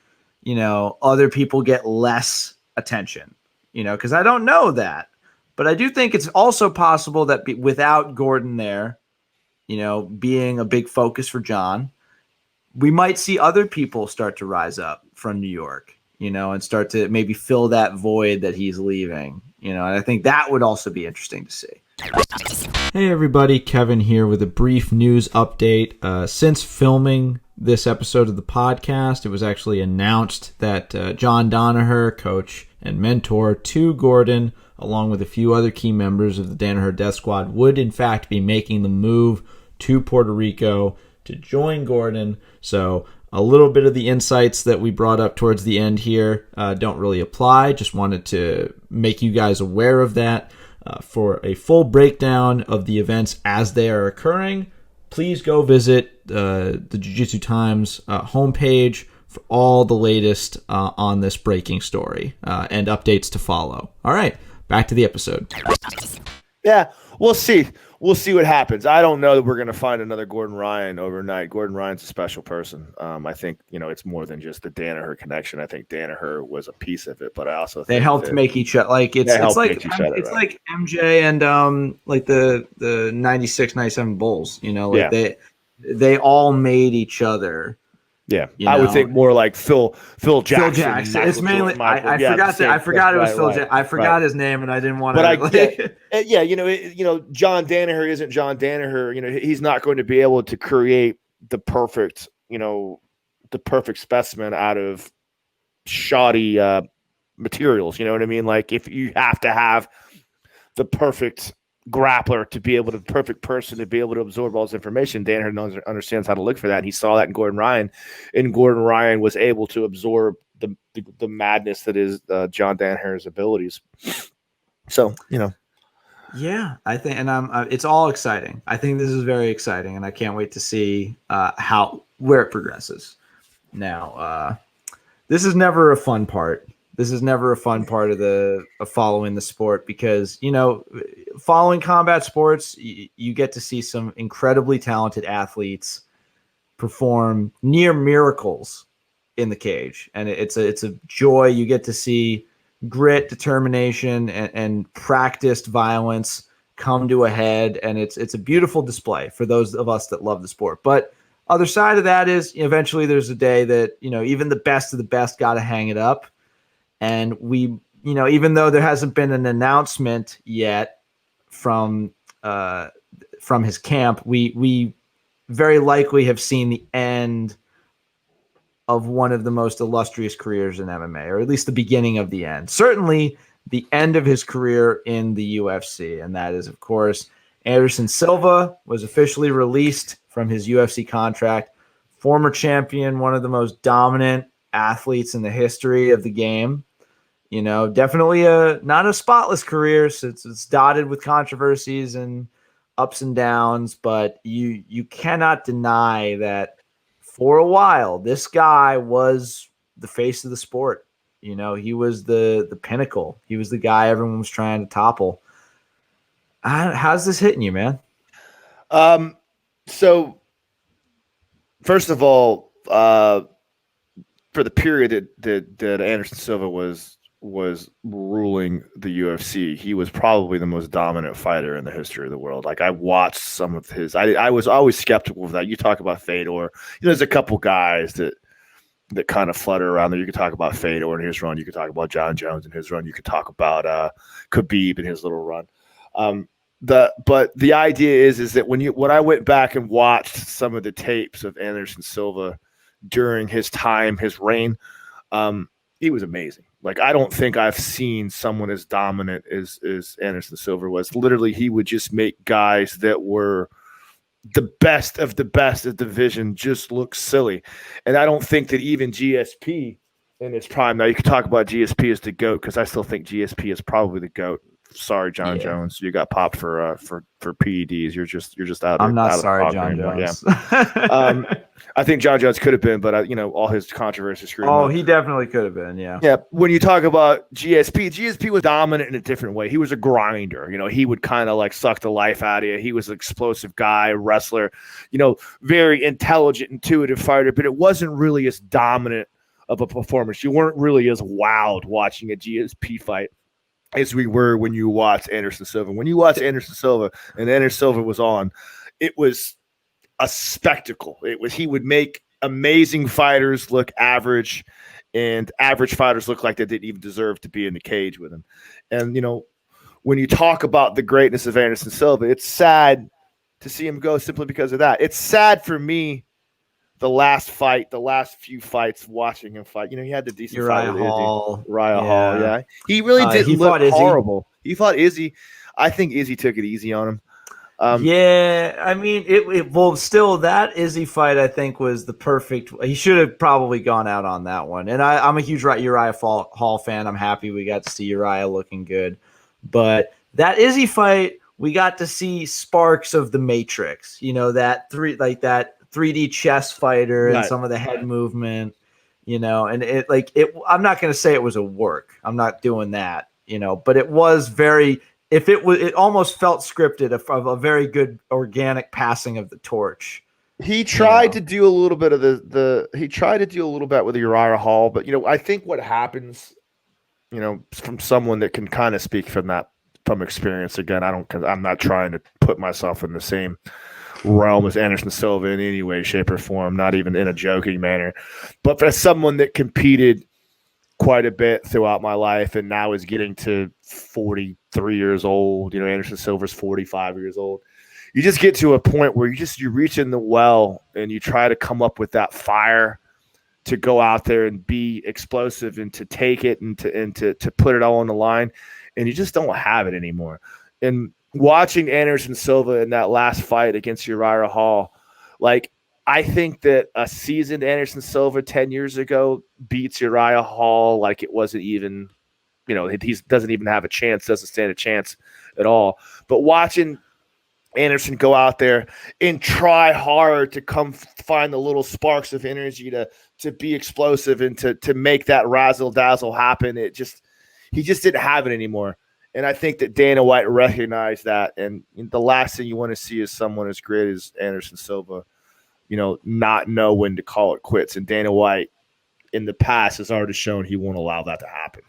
A: other people get less attention, because I don't know that. But I do think it's also possible that without Gordon there, being a big focus for John, we might see other people start to rise up from New York, and start to maybe fill that void that he's leaving, and I think that would also be interesting to see. Hey everybody, Kevin here with a brief news update. Since filming this episode of the podcast, it was actually announced that John Danaher, coach and mentor to Gordon, along with a few other key members of the Danaher Death Squad, would in fact be making the move to Puerto Rico to join Gordon. So a little bit of the insights that we brought up towards the end here don't really apply. Just wanted to make you guys aware of that. For a full breakdown of the events as they are occurring, please go visit the Jiu-Jitsu Times homepage for all the latest on this breaking story and updates to follow. All right, back to the episode.
B: Yeah, we'll see. We'll see what happens. I don't know that we're going to find another Gordon Ryan overnight. Gordon Ryan's a special person. I think, it's more than just the Danaher connection. I think Danaher was a piece of it, but I also think
A: they helped make each other. It's like MJ and the 96, 97 Bulls, they all made each other.
B: Yeah, I would think more like Phil Jackson.
A: Phil Jackson. It's mainly I forgot it was Phil Jackson. I forgot his name, and I didn't want to.
B: But John Danaher isn't John Danaher. He's not going to be able to create the perfect, the perfect specimen out of shoddy materials. You know what I mean? Like if you have to have the perfect grappler to be able to, the perfect person to be able to absorb all this information, Danaher understands how to look for that. And he saw that in Gordon Ryan, and Gordon Ryan was able to absorb the madness that is John Danaher's abilities. So,
A: Yeah, I think, and it's all exciting. I think this is very exciting, and I can't wait to see where it progresses. Now, this is never a fun part. This is never a fun part of following the sport because, following combat sports, you get to see some incredibly talented athletes perform near miracles in the cage. And it's a joy. You get to see grit, determination, and practiced violence come to a head. And it's a beautiful display for those of us that love the sport. But other side of that is eventually there's a day that, even the best of the best got to hang it up. And we, even though there hasn't been an announcement yet from his camp, we very likely have seen the end of one of the most illustrious careers in MMA, or at least the beginning of the end. Certainly the end of his career in the UFC. And that is, of course, Anderson Silva was officially released from his UFC contract. Former champion, one of the most dominant athletes in the history of the game. Definitely not a spotless career. So it's dotted with controversies and ups and downs, but you cannot deny that for a while, this guy was the face of the sport. He was the pinnacle. He was the guy everyone was trying to topple. How's this hitting you, man?
B: So first of all, for the period that Anderson Silva was ruling the UFC, he was probably the most dominant fighter in the history of the world. Like I watched some of his, I was always skeptical of that. You talk about Fedor, there's a couple guys that kind of flutter around there. You could talk about Fedor in his run. You could talk about John Jones in his run. You could talk about Khabib in his little run. But the idea is that when I went back and watched some of the tapes of Anderson Silva during his time, his reign, he was amazing. Like, I don't think I've seen someone as dominant as Anderson Silva was. Literally, he would just make guys that were the best of the best of the division just look silly. And I don't think that even GSP in its prime, now you could talk about GSP as the GOAT, because I still think GSP is probably the GOAT. Sorry, John Jones, you got popped for PEDs. You're just out.
A: I'm not
B: out
A: sorry,
B: of
A: John Jones.
B: Yeah. I think John Jones could have been, but all his controversies screwed him up.
A: He definitely could have been. Yeah.
B: Yeah. When you talk about GSP was dominant in a different way. He was a grinder. He would kind of like suck the life out of you. He was an explosive guy, wrestler. Very intelligent, intuitive fighter, but it wasn't really as dominant of a performance. You weren't really as wowed watching a GSP fight as we were when you watched Anderson Silva. When you watch Anderson Silva and Anderson Silva was on, it was a spectacle. He would make amazing fighters look average, and average fighters look like they didn't even deserve to be in the cage with him. And, when you talk about the greatness of Anderson Silva, it's sad to see him go simply because of that. It's sad for me. The last few fights, watching him fight, he had the decent
A: Uriah
B: fight with
A: Hall.
B: Uriah Hall, yeah. He really didn't look horrible. He fought Izzy. I think Izzy took it easy on him.
A: I mean, still that Izzy fight, I think, was the perfect. He should have probably gone out on that one. And I'm a huge Uriah Hall fan. I'm happy we got to see Uriah looking good. But that Izzy fight, we got to see sparks of the Matrix. That 3D chess fighter and some of the head movement, and I'm not going to say it was a work. I'm not doing that, but it was it almost felt scripted of a very good organic passing of the torch.
B: He tried to do a little bit of he tried to do a little bit with Uriah Hall, but I think what happens, from someone that can kind of speak from experience, again, I'm not trying to put myself in the same realm as Anderson Silva in any way, shape, or form, not even in a joking manner. But for someone that competed quite a bit throughout my life and now is getting to 43 years old, Anderson Silva's 45 years old. you just get to a point where you reach in the well and you try to come up with that fire to go out there and be explosive and to take it and to put it all on the line, and you just don't have it anymore. And watching Anderson Silva in that last fight against Uriah Hall, like, I think that a seasoned Anderson Silva 10 years ago beats Uriah Hall like it wasn't even, he doesn't even have a chance, doesn't stand a chance at all. But watching Anderson go out there and try hard to come find the little sparks of energy to be explosive and to make that razzle dazzle happen. He just didn't have it anymore. And I think that Dana White recognized that. And the last thing you want to see is someone as great as Anderson Silva, not know when to call it quits. And Dana White in the past has already shown he won't allow that to happen.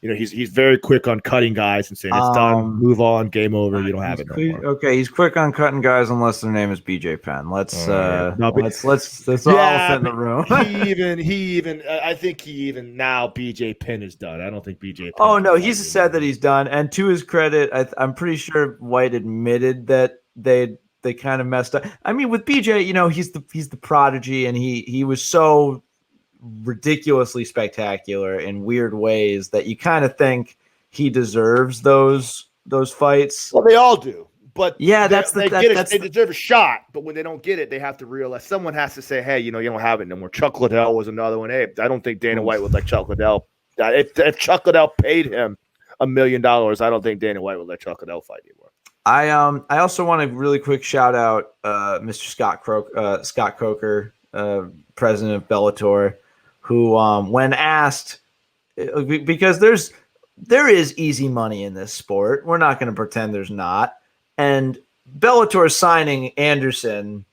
B: He's very quick on cutting guys and saying it's done, move on, game over. You don't have it no more.
A: Okay, he's quick on cutting guys unless their name is BJ Penn. Let's elephant in the room.
B: I think he even now BJ Penn is done. I don't think BJ Penn.
A: Oh no, he's said that he's done. And to his credit, I'm pretty sure White admitted that they kind of messed up. I mean, with BJ, he's the prodigy, and he was so ridiculously spectacular in weird ways that you kind of think he deserves those fights.
B: Well, they all do, but
A: yeah,
B: they deserve a shot. But when they don't get it, they have to realize someone has to say, "Hey, you don't have it no more." Chuck Liddell was another one. Hey, I don't think Dana White would let Chuck Liddell. If Chuck Liddell paid him $1 million, I don't think Dana White would let Chuck Liddell fight anymore.
A: I also want to really quick shout out Mr. Scott Coker, president of Bellator, who when asked, because there is easy money in this sport. We're not going to pretend there's not. And Bellator signing Anderson,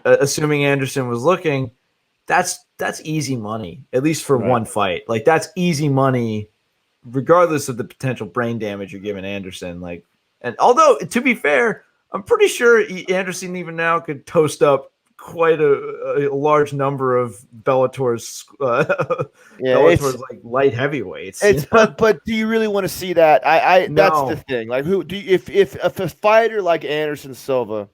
A: assuming Anderson was looking, that's easy money, at least for one fight. Like, that's easy money, regardless of the potential brain damage you're giving Anderson. Like, and although, to be fair, I'm pretty sure Anderson even now could toast up quite a large number of Bellator's like light heavyweights.
B: But do you really want to see that? That's the thing. Like, if a fighter like Anderson Silva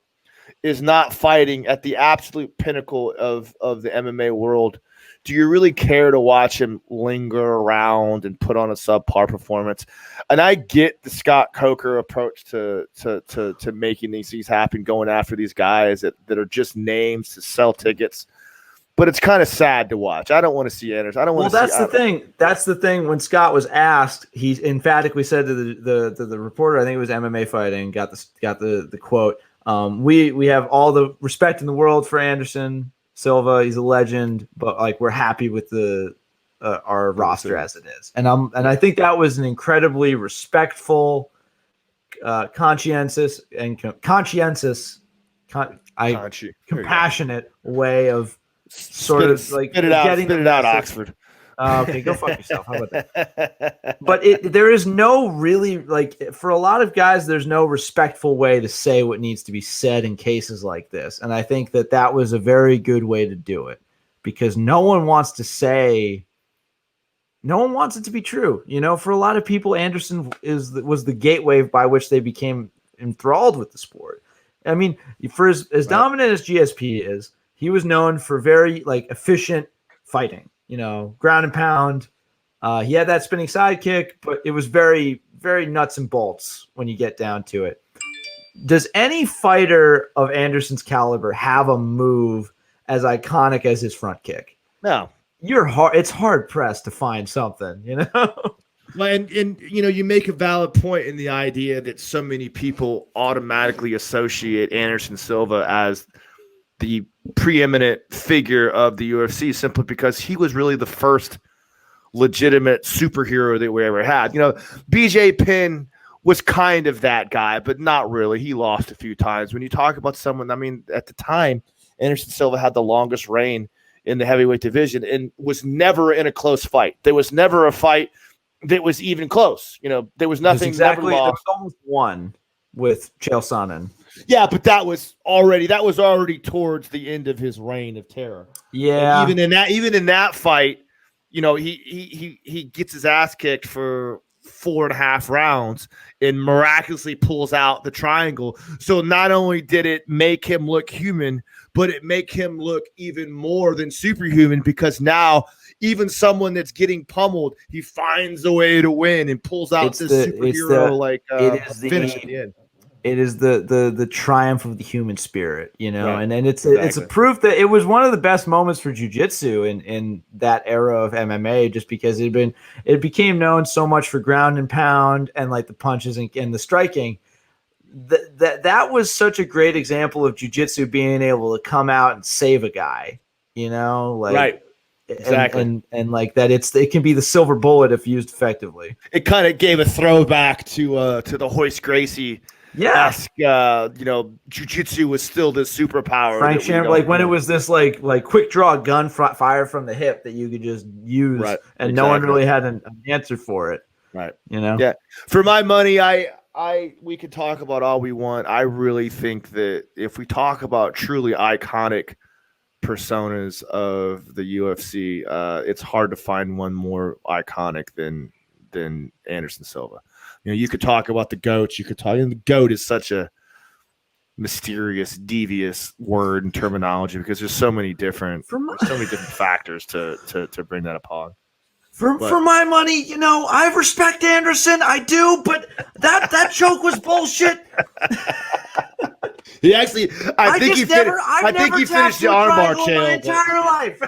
B: is not fighting at the absolute pinnacle of the MMA world, do you really care to watch him linger around and put on a subpar performance? And I get the Scott Coker approach to making these things happen, going after these guys that are just names to sell tickets. But it's kind of sad to watch. I don't want to see Anderson. I don't want to. Well,
A: that's the thing. That's the thing. When Scott was asked, he emphatically said to the reporter, I think it was MMA Fighting, got the quote. We have all the respect in the world for Anderson Silva. He's a legend, but like, we're happy with our roster as it is. And I think that was an incredibly respectful, conscientious compassionate way of sort of like getting
B: it out, Oxford.
A: Okay, go fuck yourself. How about that? But there is no really, like, for a lot of guys, there's no respectful way to say what needs to be said in cases like this. And I think that was a very good way to do it, because no one wants it to be true. For a lot of people, Anderson was the gateway by which they became enthralled with the sport. I mean, for as dominant as GSP is, he was known for very efficient fighting. Ground and pound. He had that spinning sidekick, but it was very, very nuts and bolts when you get down to it. Does any fighter of Anderson's caliber have a move as iconic as his front kick?
B: No.
A: It's hard pressed to find something,
B: Well, and you make a valid point in the idea that so many people automatically associate Anderson Silva as the preeminent figure of the UFC, simply because he was really the first legitimate superhero that we ever had. BJ Penn was kind of that guy, but not really. He lost a few times. When you talk about someone, I mean, at the time, Anderson Silva had the longest reign in the heavyweight division and was never in a close fight. There was never a fight that was even close. There was nothing.
A: Exactly.
B: Never lost.
A: There was almost one with Chael Sonnen.
B: Yeah, but that was already towards the end of his reign of terror.
A: Yeah.
B: And even in that fight, he gets his ass kicked for 4.5 rounds and miraculously pulls out the triangle. So not only did it make him look human, but it make him look even more than superhuman, because now even someone that's getting pummeled, he finds a way to win and pulls out superhero finish at the end.
A: It is the triumph of the human spirit, you know,
B: Right.
A: and it's a proof that it was one of the best moments for jiu-jitsu in that era of MMA, just because it became known so much for ground and pound and like the punches and the striking. That was such a great example of jiu-jitsu being able to come out and save a guy, you know, like
B: right. Exactly.
A: And like that it can be the silver bullet if used effectively.
B: It kind of gave a throwback to the Hoist Gracie.
A: Yeah,
B: jiu-jitsu was still this superpower.
A: Frank Shamrock, like when it was this like quick draw gun fire from the hip that you could just use,
B: right,
A: and
B: exactly.
A: No one really had an answer for it.
B: Right.
A: You know?
B: Yeah. For my money, we could talk about all we want. I really think that if we talk about truly iconic personas of the UFC, it's hard to find one more iconic than Anderson Silva. You know, you could talk about the GOAT. And the GOAT is such a mysterious, devious word and terminology, because there's so many different factors to bring that upon.
A: For my money, you know, I respect Anderson, I do, but that joke was bullshit.
B: He actually, I think he finished the armbar chain
A: my entire life.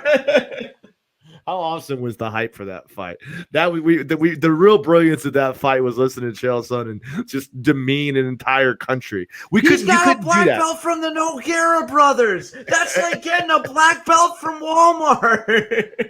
B: How awesome was the hype for that fight? The real brilliance of that fight was listening to Chael Sonnen and just demean an entire country.
A: He's got a black belt from the Nogueira brothers. That's like getting a black belt from Walmart.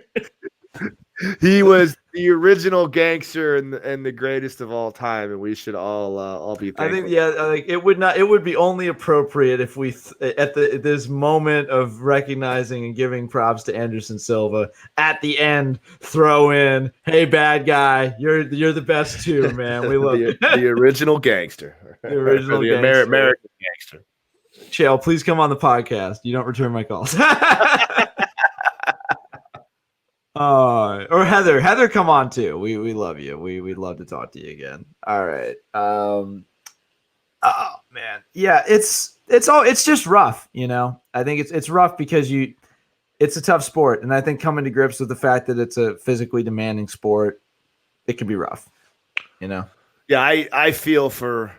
B: He was the original gangster and the greatest of all time, and we should all be thankful.
A: I think it would be only appropriate if we at this moment of recognizing and giving props to Anderson Silva at the end throw in, "Hey bad guy, you're the best too, man. We love you."
B: The original gangster.
A: The original
B: American gangster.
A: Chael, please come on the podcast. You don't return my calls. Or Heather, come on too. We love you. We'd love to talk to you again. All right. Oh man, yeah. It's just rough, you know. I think it's rough because it's a tough sport, and I think coming to grips with the fact that it's a physically demanding sport, it can be rough, you know.
B: Yeah, I feel for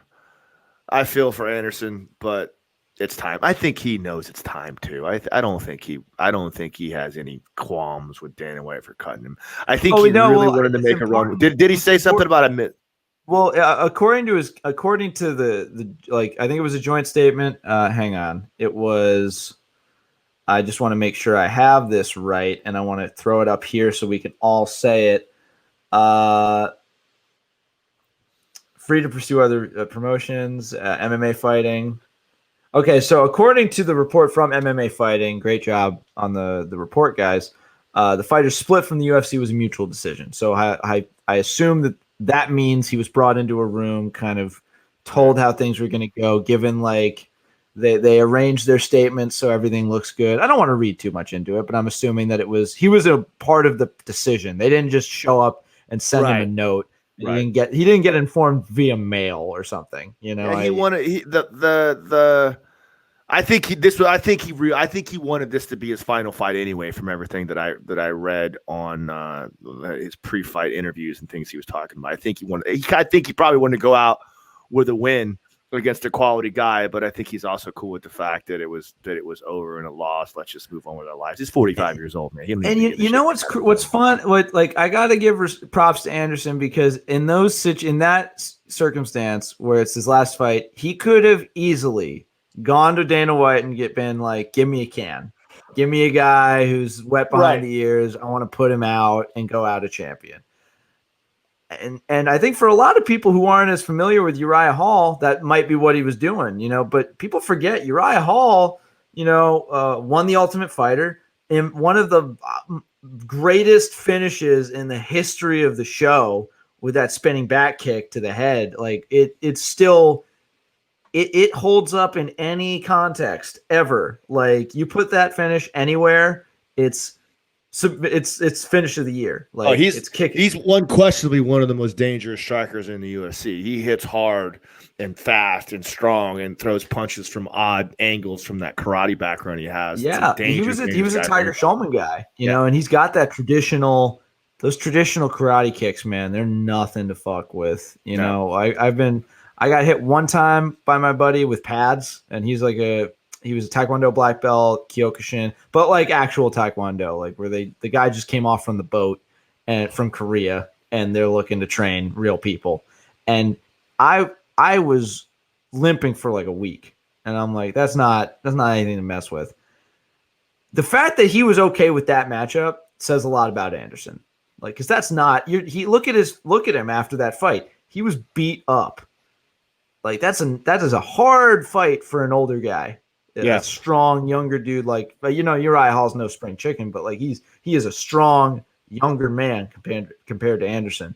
B: Anderson, but it's time. I think he knows it's time too. I don't think he has any qualms with Dana White for cutting him. I think he really wanted to make a run. Did he say something about a minute?
A: Well, according to the like, I think it was a joint statement. Hang on, it was. I just want to make sure I have this right, and I want to throw it up here so we can all say it. Free to pursue other promotions, MMA fighting. Okay, so according to the report from MMA Fighting, great job on the report, guys. The fighters split from the UFC was a mutual decision. So I assume that means he was brought into a room, kind of told how things were going to go, given like they arranged their statements so everything looks good. I don't want to read too much into it, but I'm assuming that he was a part of the decision. They didn't just show up and send him a note. Right. He didn't get informed via mail or something, you know.
B: Yeah, I think he wanted this to be his final fight anyway. From everything that I read on his pre-fight interviews and things he was talking about, I think he probably wanted to go out with a win against a quality guy, but I think he's also cool with the fact that it was over and a loss. Let's just move on with our lives. He's 45 years old, man.
A: And you know what's fun? I got to give props to Anderson, because in that circumstance where it's his last fight, he could have easily gone to Dana White and been like, "Give me a can, give me a guy who's wet behind the ears. I want to put him out and go out a champion." And I think for a lot of people who aren't as familiar with Uriah Hall, that might be what he was doing, you know. But people forget Uriah Hall, you know, won the Ultimate Fighter in one of the greatest finishes in the history of the show with that spinning back kick to the head. Like it's still. It holds up in any context ever. Like you put that finish anywhere, it's it's finish of the year.
B: Oh,
A: Like it's kicking.
B: He's unquestionably one of the most dangerous strikers in the UFC. He hits hard and fast and strong and throws punches from odd angles from that karate background he has.
A: Yeah, he was a Tiger Schulman guy, you know, and he's got that those traditional karate kicks, man. They're nothing to fuck with. You know, I got hit one time by my buddy with pads, and he was a Taekwondo black belt, Kyokushin, but like actual Taekwondo, like where the guy just came off from the boat and from Korea, and they're looking to train real people. And I was limping for like a week, and I'm like, that's not anything to mess with. The fact that he was okay with that matchup says a lot about Anderson. Like, because that's not look at him after that fight. He was beat up. Like that is a hard fight for an older guy. A strong younger dude. Like, you know, Uriah Hall's no spring chicken, but like he is a strong younger man compared to Anderson.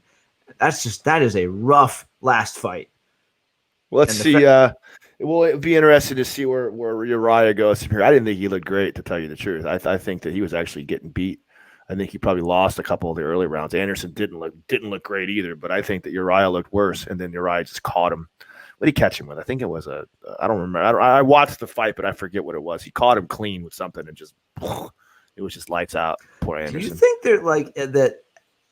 A: That is a rough last fight.
B: Well, let's see. Well, it'd be interesting to see where Uriah goes from here. I didn't think he looked great, to tell you the truth. I think that he was actually getting beat. I think he probably lost a couple of the early rounds. Anderson didn't look great either, but I think that Uriah looked worse, and then Uriah just caught him. What did he catch him with? I think it was I don't remember. I watched the fight, but I forget what it was. He caught him clean with something and just it was just lights out. Poor Anderson.
A: Do you think that like that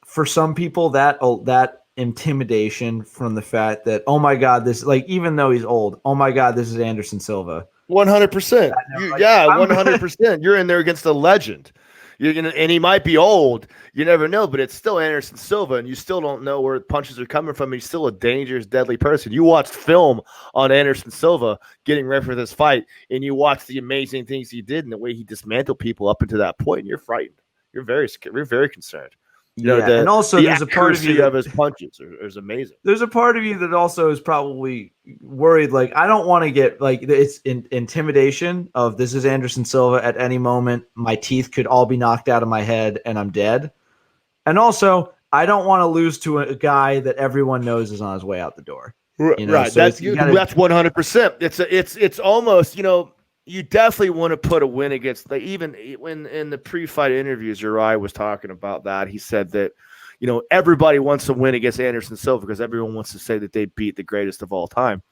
A: for some people that intimidation from the fact that, oh my God, this, like, even though he's old, oh my God, this is Anderson Silva.
B: 100%. Yeah, 100%. You're in there against a legend. And he might be old. You never know, but it's still Anderson Silva, and you still don't know where punches are coming from. He's still a dangerous, deadly person. You watched film on Anderson Silva getting ready for this fight, and you watch the amazing things he did and the way he dismantled people up until that point, and you're frightened. You're very concerned. You know,
A: and also there's a part of you
B: of his punches is amazing.
A: There's a part of you that also is probably worried. Like, I don't want to get like it's intimidation of this is Anderson Silva. At any moment, my teeth could all be knocked out of my head and I'm dead. And also, I don't want to lose to a guy that everyone knows is on his way out the door. You know?
B: Right. So that's 100%. It's almost, you know, you definitely want to put a win against, like, even when in the pre-fight interviews, Uriah was talking about that. He said that, you know, everybody wants to win against Anderson Silva because everyone wants to say that they beat the greatest of all time.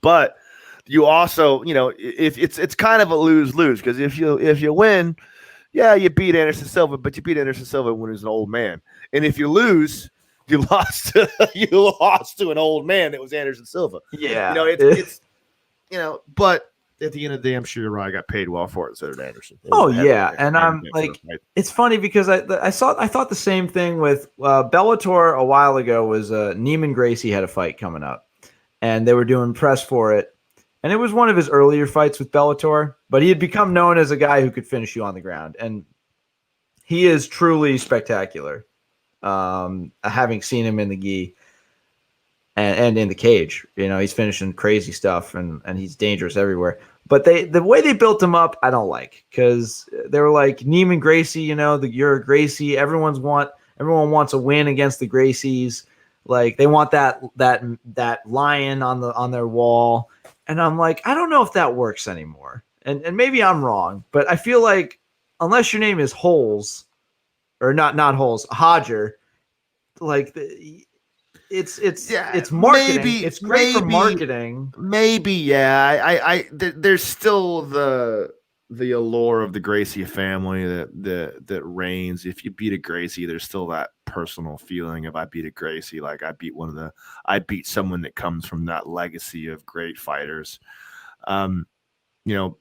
B: But you also, you know, if it's kind of a lose-lose, because if you win, yeah, you beat Anderson Silva, but you beat Anderson Silva when he's an old man. And if you lose, you lost to an old man that was Anderson Silva.
A: Yeah.
B: You know, it's you know, but at the end of the day, I'm sure Uriah got paid well for it, so did Anderson.
A: Oh yeah, and I'm like, it's funny because I thought the same thing with Bellator a while ago. Was Neiman Gracie had a fight coming up, and they were doing press for it, and it was one of his earlier fights with Bellator. But he had become known as a guy who could finish you on the ground, and he is truly spectacular. Having seen him in the gi. And in the cage, you know, he's finishing crazy stuff and he's dangerous everywhere. But the way they built him up, I don't like, because they were like Neiman Gracie, you know, you're a Gracie. Everyone wants a win against the Gracies. Like they want that lion on their wall. And I'm like, I don't know if that works anymore. And maybe I'm wrong, but I feel like unless your name is Holes, or not Holes, Hodger, like it's marketing.
B: Maybe,
A: it's great for marketing.
B: Maybe, yeah. There's still the allure of the Gracie family that reigns. If you beat a Gracie, there's still that personal feeling of I beat a Gracie, like I beat someone that comes from that legacy of great fighters. You know,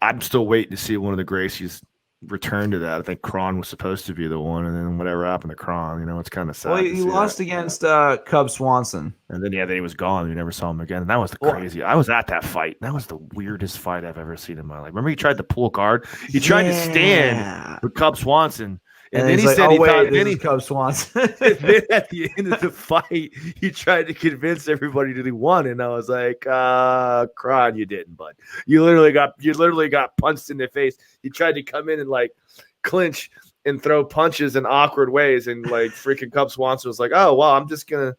B: I'm still waiting to see one of the Gracies return to that. I think Kron was supposed to be the one, and then whatever happened to Kron, you know, it's kind of sad.
A: Well, he lost against Cub Swanson,
B: and then then he was gone. You never saw him again. And that was the crazy. I was at that fight. That was the weirdest fight I've ever seen in my life. Remember, he tried to pull guard. He tried to stand with Cub Swanson. And then he
A: like,
B: said,
A: this is Cub Swanson.
B: And then at the end of the fight, he tried to convince everybody that he won. And I was like, Kron, you didn't, bud. You literally got punched in the face. He tried to come in and like clinch and throw punches in awkward ways. And like freaking Cub Swanson was like, oh, well, I'm just going to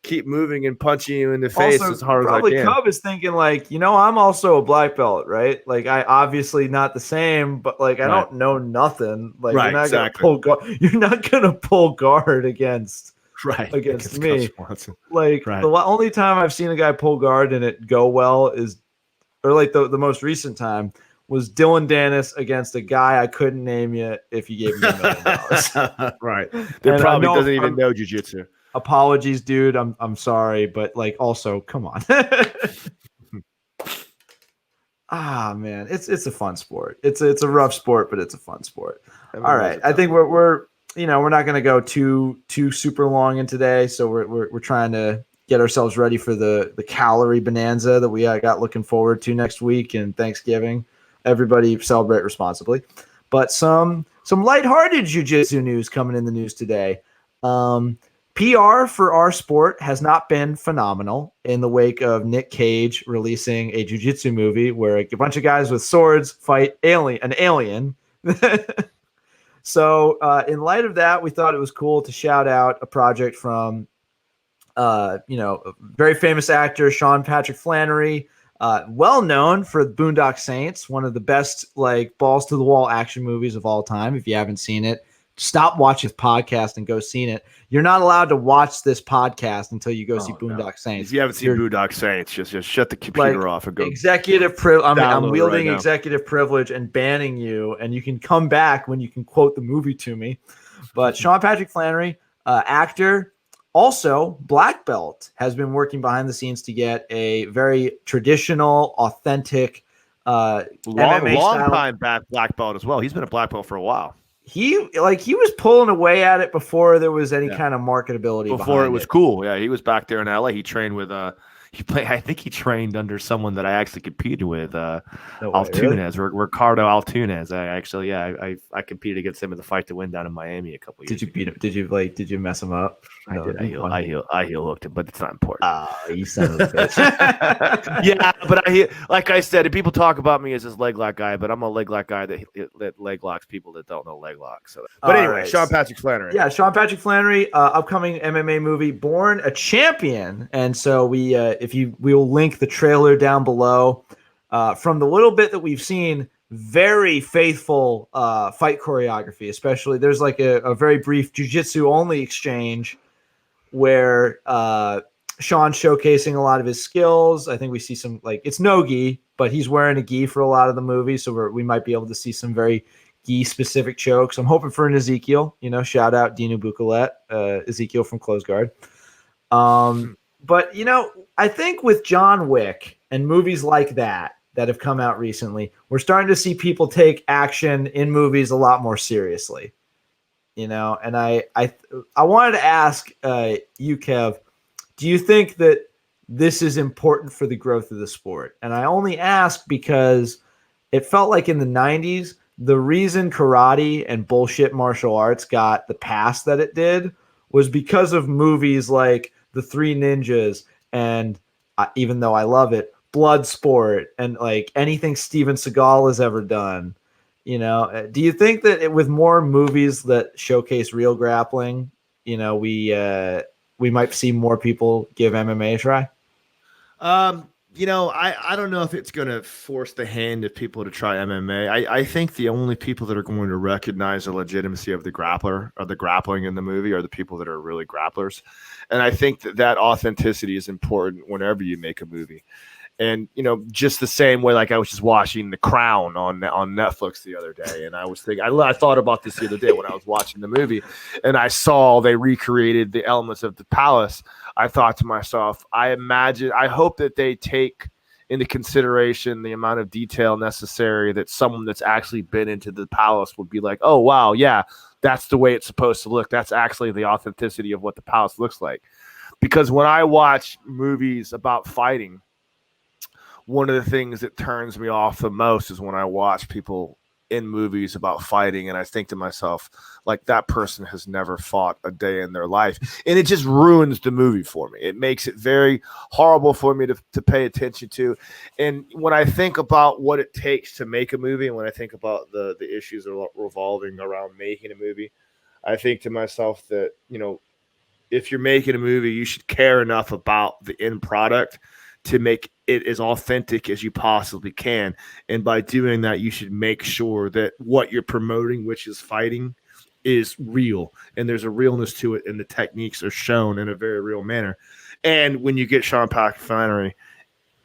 B: keep moving and punching you in the face
A: Also,
B: as hard as I
A: probably
B: can.
A: Cub is thinking like, I'm also a black belt, right? Like I obviously not the same, but like I don't know nothing. Like
B: Right,
A: you're not
B: exactly.
A: gonna pull guard. You're not gonna pull guard against me. Like the only time I've seen a guy pull guard and it go well is, or like the most recent time was Dylan Dennis against a guy I couldn't name yet if you gave me $1 million.
B: Right. That probably doesn't even know jiu-jitsu.
A: Apologies, dude. I'm sorry, but like also, come on. Man, it's a fun sport. It's a rough sport, but it's a fun sport. All right. I think we're not going to go too super long in today, so we're trying to get ourselves ready for the calorie bonanza that we got looking forward to next week and Thanksgiving. Everybody celebrate responsibly. But some lighthearted jiu-jitsu news coming in the news today. PR for our sport has not been phenomenal in the wake of Nick Cage releasing a jiu-jitsu movie where a bunch of guys with swords fight an alien. So in light of that, we thought it was cool to shout out a project from a very famous actor, Sean Patrick Flannery, well known for Boondock Saints, one of the best like balls to the wall action movies of all time. If you haven't seen it, stop watching this podcast and go see it. You're not allowed to watch this podcast until you go see Boondock Saints.
B: If you haven't seen Boondock Saints, just shut the computer off and go.
A: I'm wielding executive privilege and banning you, and you can come back when you can quote the movie to me. But Sean Patrick Flannery, actor, also black belt, has been working behind the scenes to get a very traditional, authentic,
B: long time black belt as well. He's been a black belt for a while.
A: He was pulling away at it before there was any kind of marketability.
B: Before it was cool. Yeah, he was back there in LA. He trained with I think he trained under someone that I actually competed with, Altunes, really? Ricardo Altunes. I competed against him in the fight to win down in Miami a couple years ago.
A: Did you beat him? Did you mess him up?
B: I did. I heel hooked him, but it's not important.
A: You son of a bitch.
B: Yeah, but like I said, people talk about me as this leg lock guy, but I'm a leg lock guy that leg locks people that don't know leg lock. So, but anyway, right. Sean Patrick Flannery.
A: Yeah, Sean Patrick Flannery, upcoming MMA movie, Born a Champion, and so we will link the trailer down below. From the little bit that we've seen, very faithful fight choreography. Especially, there's like a very brief jiu-jitsu only exchange where Sean's showcasing a lot of his skills. I think we see some, like, it's no gi, but he's wearing a gi for a lot of the movie, so we might be able to see some very gi-specific chokes. I'm hoping for an Ezekiel. Shout out Dino Bucalet, Ezekiel from Close Guard. But, I think with John Wick and movies like that have come out recently, we're starting to see people take action in movies a lot more seriously. And I wanted to ask you, Kev, do you think that this is important for the growth of the sport? And I only ask because it felt like in the 90s, the reason karate and bullshit martial arts got the pass that it did was because of movies like The Three Ninjas and, even though I love it, Bloodsport and like anything Steven Seagal has ever done. Do you think that with more movies that showcase real grappling, we might see more people give MMA a try?
B: I don't know if it's going to force the hand of people to try MMA. I think the only people that are going to recognize the legitimacy of the grappler or the grappling in the movie are the people that are really grapplers. And I think that authenticity is important whenever you make a movie. And, just the same way, like I was just watching The Crown on Netflix the other day. And I was thinking, I thought about this the other day when I was watching the movie and I saw they recreated the elements of the palace. I thought to myself, I hope that they take into consideration the amount of detail necessary that someone that's actually been into the palace would be like, oh, wow, yeah, that's the way it's supposed to look. That's actually the authenticity of what the palace looks like. Because when I watch movies about fighting, one of the things that turns me off the most is when I watch people in movies about fighting and I think to myself, like, that person has never fought a day in their life. And it just ruins the movie for me. It makes it very horrible for me to pay attention to. And when I think about what it takes to make a movie and when I think about the issues revolving around making a movie, I think to myself that, if you're making a movie, you should care enough about the end product to make it as authentic as you possibly can. And by doing that, you should make sure that what you're promoting, which is fighting, is real. And there's a realness to it, and the techniques are shown in a very real manner. And when you get Sean Patrick Flannery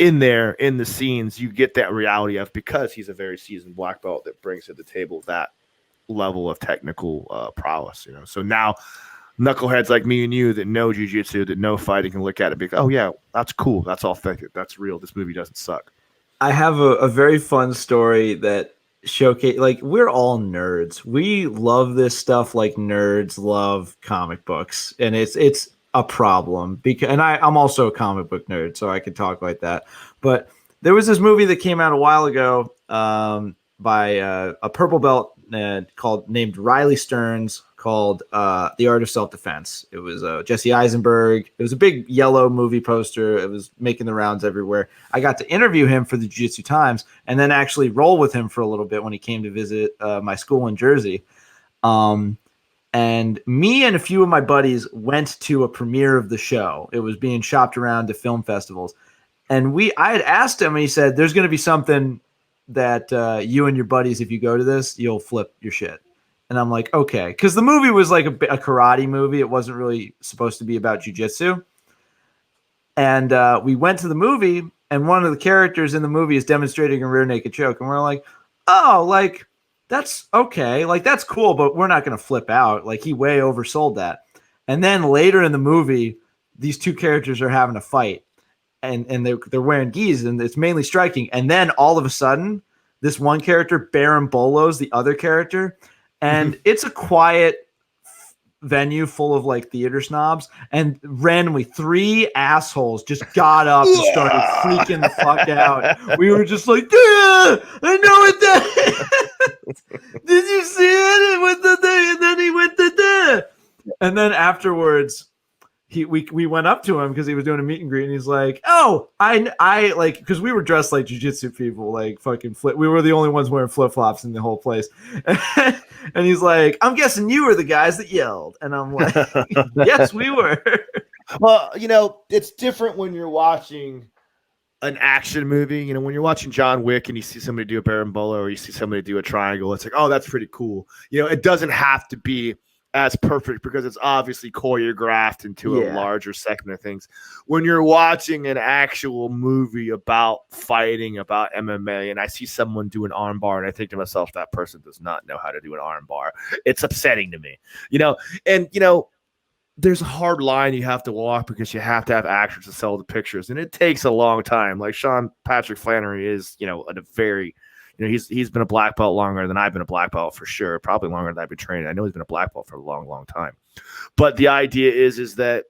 B: in there, in the scenes, you get that reality of, because he's a very seasoned black belt that brings to the table that level of technical prowess, you know. So now knuckleheads like me and you that know jiu-jitsu, that know fighting, can look at it and be like, oh yeah, that's cool, that's authentic, that's real, this movie doesn't suck.
A: I have a very fun story that showcase, like, we're all nerds. We love this stuff like nerds love comic books, and it's a problem because, and I'm also a comic book nerd, so I could talk like that. But there was this movie that came out a while ago by a purple belt named Riley Stearns, called The Art of Self-Defense. It was Jesse Eisenberg. It was a big yellow movie poster. It was making the rounds everywhere. I got to interview him for the Jiu-Jitsu Times and then actually roll with him for a little bit when he came to visit my school in Jersey. And me and a few of my buddies went to a premiere of the show. It was being shopped around to film festivals. And I had asked him, and he said, there's going to be something that you and your buddies, if you go to this, you'll flip your shit. And I'm like, okay. Because the movie was like a karate movie. It wasn't really supposed to be about jiu-jitsu. And we went to the movie, and one of the characters in the movie is demonstrating a rear naked choke. And we're like, oh, like, that's okay. Like, that's cool, but we're not going to flip out. Like, he way oversold that. And then later in the movie, these two characters are having a fight. And they're wearing gis, and it's mainly striking. And then all of a sudden, this one character, Baron Bolos, the other character, and it's a quiet venue full of like theater snobs, and randomly 3 assholes just got up and started freaking the fuck out. We were just like, yeah, I know what that. Did you see it? It went to there, and then he went to there. And then afterwards, we went up to him because he was doing a meet and greet, and he's like, oh, I like, because we were dressed like jiu-jitsu people, like fucking flip. We were the only ones wearing flip-flops in the whole place. And he's like, I'm guessing you were the guys that yelled. And I'm like, yes, we were.
B: Well, you know, it's different when you're watching an action movie. You know, when you're watching John Wick and you see somebody do a berimbolo, or you see somebody do a triangle, it's like, oh, that's pretty cool. You know, it doesn't have to be as perfect because it's obviously choreographed into a larger segment of things. When you're watching an actual movie about fighting, about MMA, and I see someone do an armbar, and I think to myself, that person does not know how to do an armbar. It's upsetting to me, you know. And you know, there's a hard line you have to walk because you have to have actors to sell the pictures, and it takes a long time. Like Sean Patrick Flannery is, you know, a very, you know, he's been a black belt longer than I've been a black belt for sure, probably longer than I've been training. I know he's been a black belt for a long, long time. But the idea is that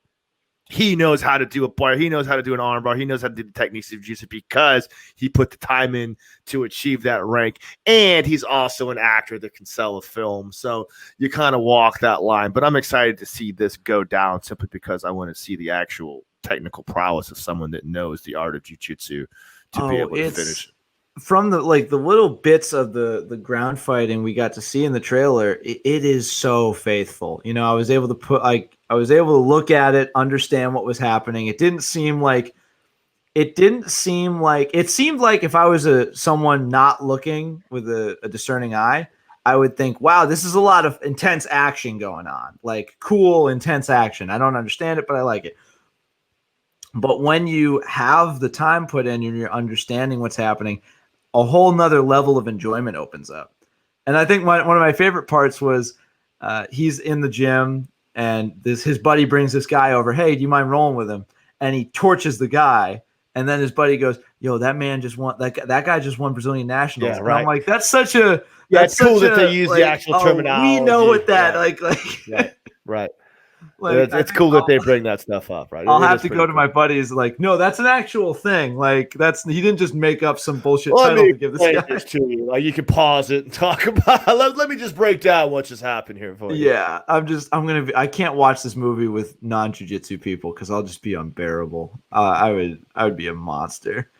B: he knows how to do a bar, he knows how to do an arm bar, he knows how to do the techniques of jiu-jitsu because he put the time in to achieve that rank. And he's also an actor that can sell a film. So you kind of walk that line. But I'm excited to see this go down simply because I want to see the actual technical prowess of someone that knows the art of jiu-jitsu to be able to finish it.
A: From the little bits of the ground fighting we got to see in the trailer, it is so faithful. You know, I was able to look at it, understand what was happening. It seemed like if I was someone not looking with a discerning eye, I would think, wow, this is a lot of intense action going on. Like cool, intense action. I don't understand it, but I like it. But when you have the time put in and you're understanding what's happening, a whole nother level of enjoyment opens up. And I think one of my favorite parts was he's in the gym and his buddy brings this guy over. Hey, do you mind rolling with him? And he torches the guy. And then his buddy goes, yo, that man just won. That guy just won Brazilian nationals.
B: Yeah, right.
A: And I'm like, that's such a.
B: Yeah, it's cool that they use the actual terminology.
A: We know what that
B: right. It's cool that they bring that stuff up, right?
A: I'll have to go to my buddies like, no, that's an actual thing. Like he didn't just make up some bullshit title to give this guy.
B: This to you. Like you can pause it and talk about. Let me just break down what just happened here for you.
A: Yeah, I can't watch this movie with non-jiu-jitsu people because I'll just be unbearable. I would be a monster.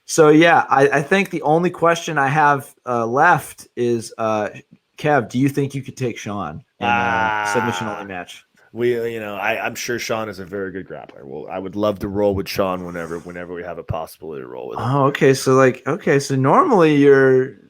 A: So yeah, I think the only question I have left is, Kev, do you think you could take Sean in a submission only match?
B: I'm sure Sean is a very good grappler. Well, I would love to roll with Sean whenever we have a possibility to roll with him.
A: Oh, okay. So normally you're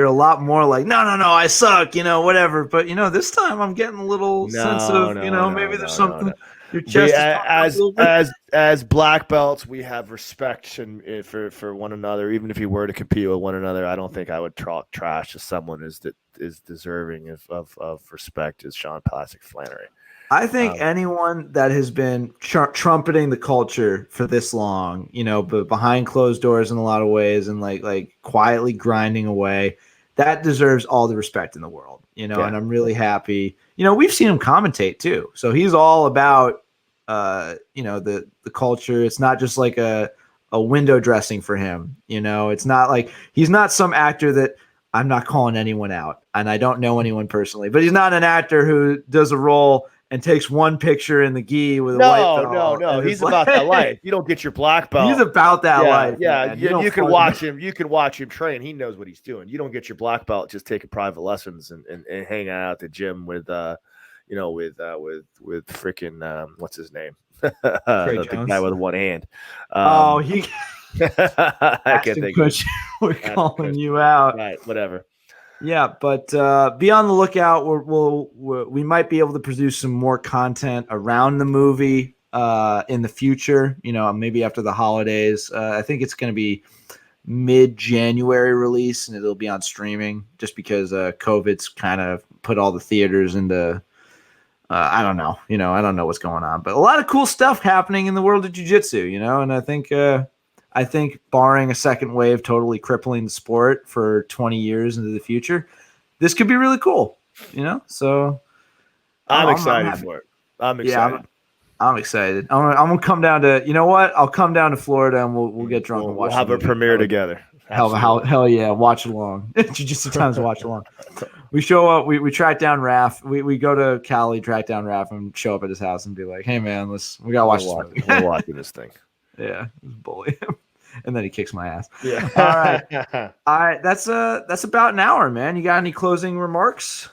A: a lot more like, no, I suck, whatever. But this time I'm getting a little sense of, maybe there's something.
B: No.
A: Your chest is puffed up a little bit.
B: As black belts, we have respect for one another. Even if you were to compete with one another, I don't think I would talk trash to someone that is deserving of respect as Sean Plastic Flannery.
A: I think anyone that has been trumpeting the culture for this long, but behind closed doors in a lot of ways and like quietly grinding away, that deserves all the respect in the world, and I'm really happy. We've seen him commentate too. So he's all about, the culture. It's not just like a window dressing for him. It's not like he's not some actor that I'm not calling anyone out, and I don't know anyone personally, but he's not an actor who does a role and takes one picture in the gi with a white belt.
B: No. He's about that life. You don't get your black belt.
A: He's about that life.
B: Yeah. You can watch him. You can watch him train. He knows what he's doing. You don't get your black belt just taking private lessons and hang out at the gym with freaking what's his name? the guy with one hand.
A: He.
B: I can't think.
A: We're calling you out.
B: Right. Whatever.
A: Yeah, but be on the lookout. We might be able to produce some more content around the movie in the future. Maybe after the holidays. I think it's going to be mid-January release, and it'll be on streaming. Just because COVID's kind of put all the theaters into. I don't know. I don't know what's going on, but a lot of cool stuff happening in the world of jiu-jitsu. And I think barring a second wave totally crippling the sport for 20 years into the future, this could be really cool, So
B: I'm excited for it. I'm excited.
A: Yeah, I'm excited. I'm gonna come down to, I'll come down to Florida and we'll get drunk and watch.
B: We'll have a premiere together.
A: Hell yeah, watch along. Jiu-Jitsu times watch along. We show up, we track down Raph. We go to Cali, track down Raph, and show up at his house and be like, hey man, we gotta watch this movie.
B: We're watching this thing.
A: Yeah, bully him. And then he kicks my ass.
B: Yeah.
A: All right. That's about an hour, man. You got any closing remarks?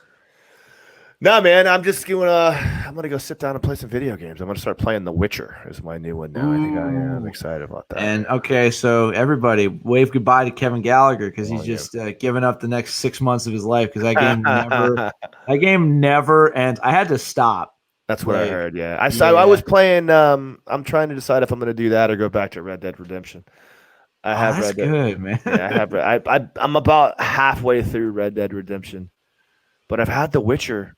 B: No, man. I'm just gonna go sit down and play some video games. I'm gonna start playing The Witcher. Is my new one now. I think I'm excited about that.
A: And okay, so everybody wave goodbye to Kevin Gallagher because he's just giving up the next 6 months of his life because that game never ends. I had to stop.
B: That's what I heard. Yeah, I was playing. I'm trying to decide if I'm going to do that or go back to Red Dead Redemption.
A: That's good, man.
B: Yeah, I'm about halfway through Red Dead Redemption, but I've had The Witcher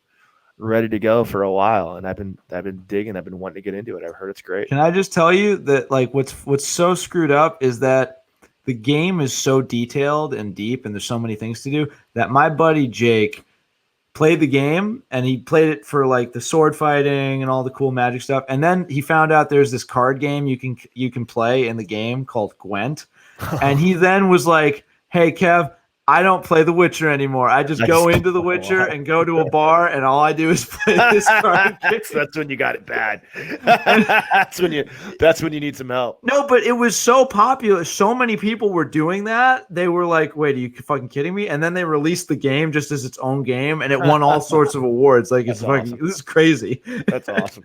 B: ready to go for a while, and I've been digging. I've been wanting to get into it. I've heard it's great.
A: Can I just tell you that what's so screwed up is that the game is so detailed and deep, and there's so many things to do that my buddy Jake played the game, and he played it for the sword fighting and all the cool magic stuff. And then he found out there's this card game you can play in the game called Gwent. And he then was like, hey, Kev, I don't play The Witcher anymore. I just go into The Witcher and go to a bar, and all I do is play this card game.
B: That's when you got it bad. That's when you need some help.
A: No, but it was so popular. So many people were doing that. They were like, wait, are you fucking kidding me? And then they released the game just as its own game, and it won all sorts of awards. It's awesome. This is crazy.
B: That's awesome.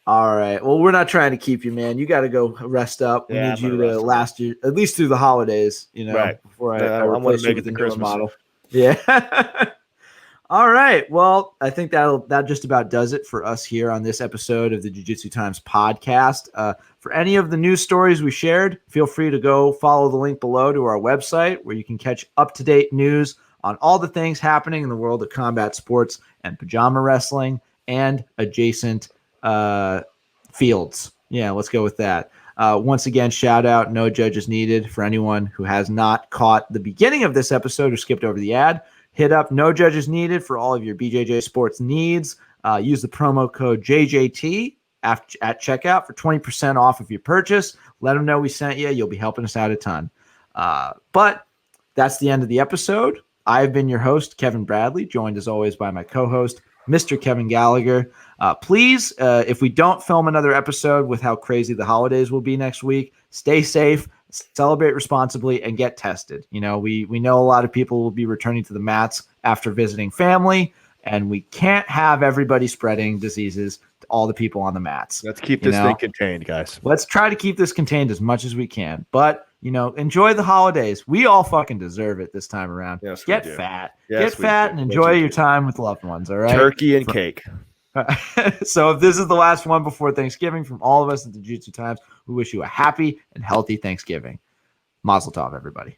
A: All right. Well, we're not trying to keep you, man. You got to go rest up. We need you to last you at least through the holidays,
B: right.
A: Before I replace you with the Christmas model.
B: Yeah.
A: All right. Well, I think that just about does it for us here on this episode of the Jiu-Jitsu Times podcast. For any of the news stories we shared, feel free to go follow the link below to our website where you can catch up-to-date news on all the things happening in the world of combat sports and pajama wrestling and adjacent fields. Yeah, let's go with that. Once again, shout out, no judges needed. For anyone who has not caught the beginning of this episode or skipped over the ad, hit up no judges needed for all of your BJJ sports needs. Use the promo code JJT at checkout for 20% off of your purchase. Let them know we sent you. You'll be helping us out a ton. But that's the end of the episode. I've been your host, Kevin Bradley, joined as always by my co-host, Mr. Kevin Gallagher. Please, if we don't film another episode with how crazy the holidays will be next week, stay safe, celebrate responsibly, and get tested. We know a lot of people will be returning to the mats after visiting family, and we can't have everybody spreading diseases to all the people on the mats.
B: Let's keep this thing contained, guys.
A: Let's try to keep this contained as much as we can. But, enjoy the holidays. We all fucking deserve it this time around.
B: Yes,
A: Get
B: we do.
A: fat.
B: Yes,
A: Get fat and enjoy your time with loved ones, all right?
B: Turkey and cake.
A: So if this is the last one before Thanksgiving from all of us at the Jiu-Jitsu Times, we wish you a happy and healthy Thanksgiving. Mazel tov, everybody.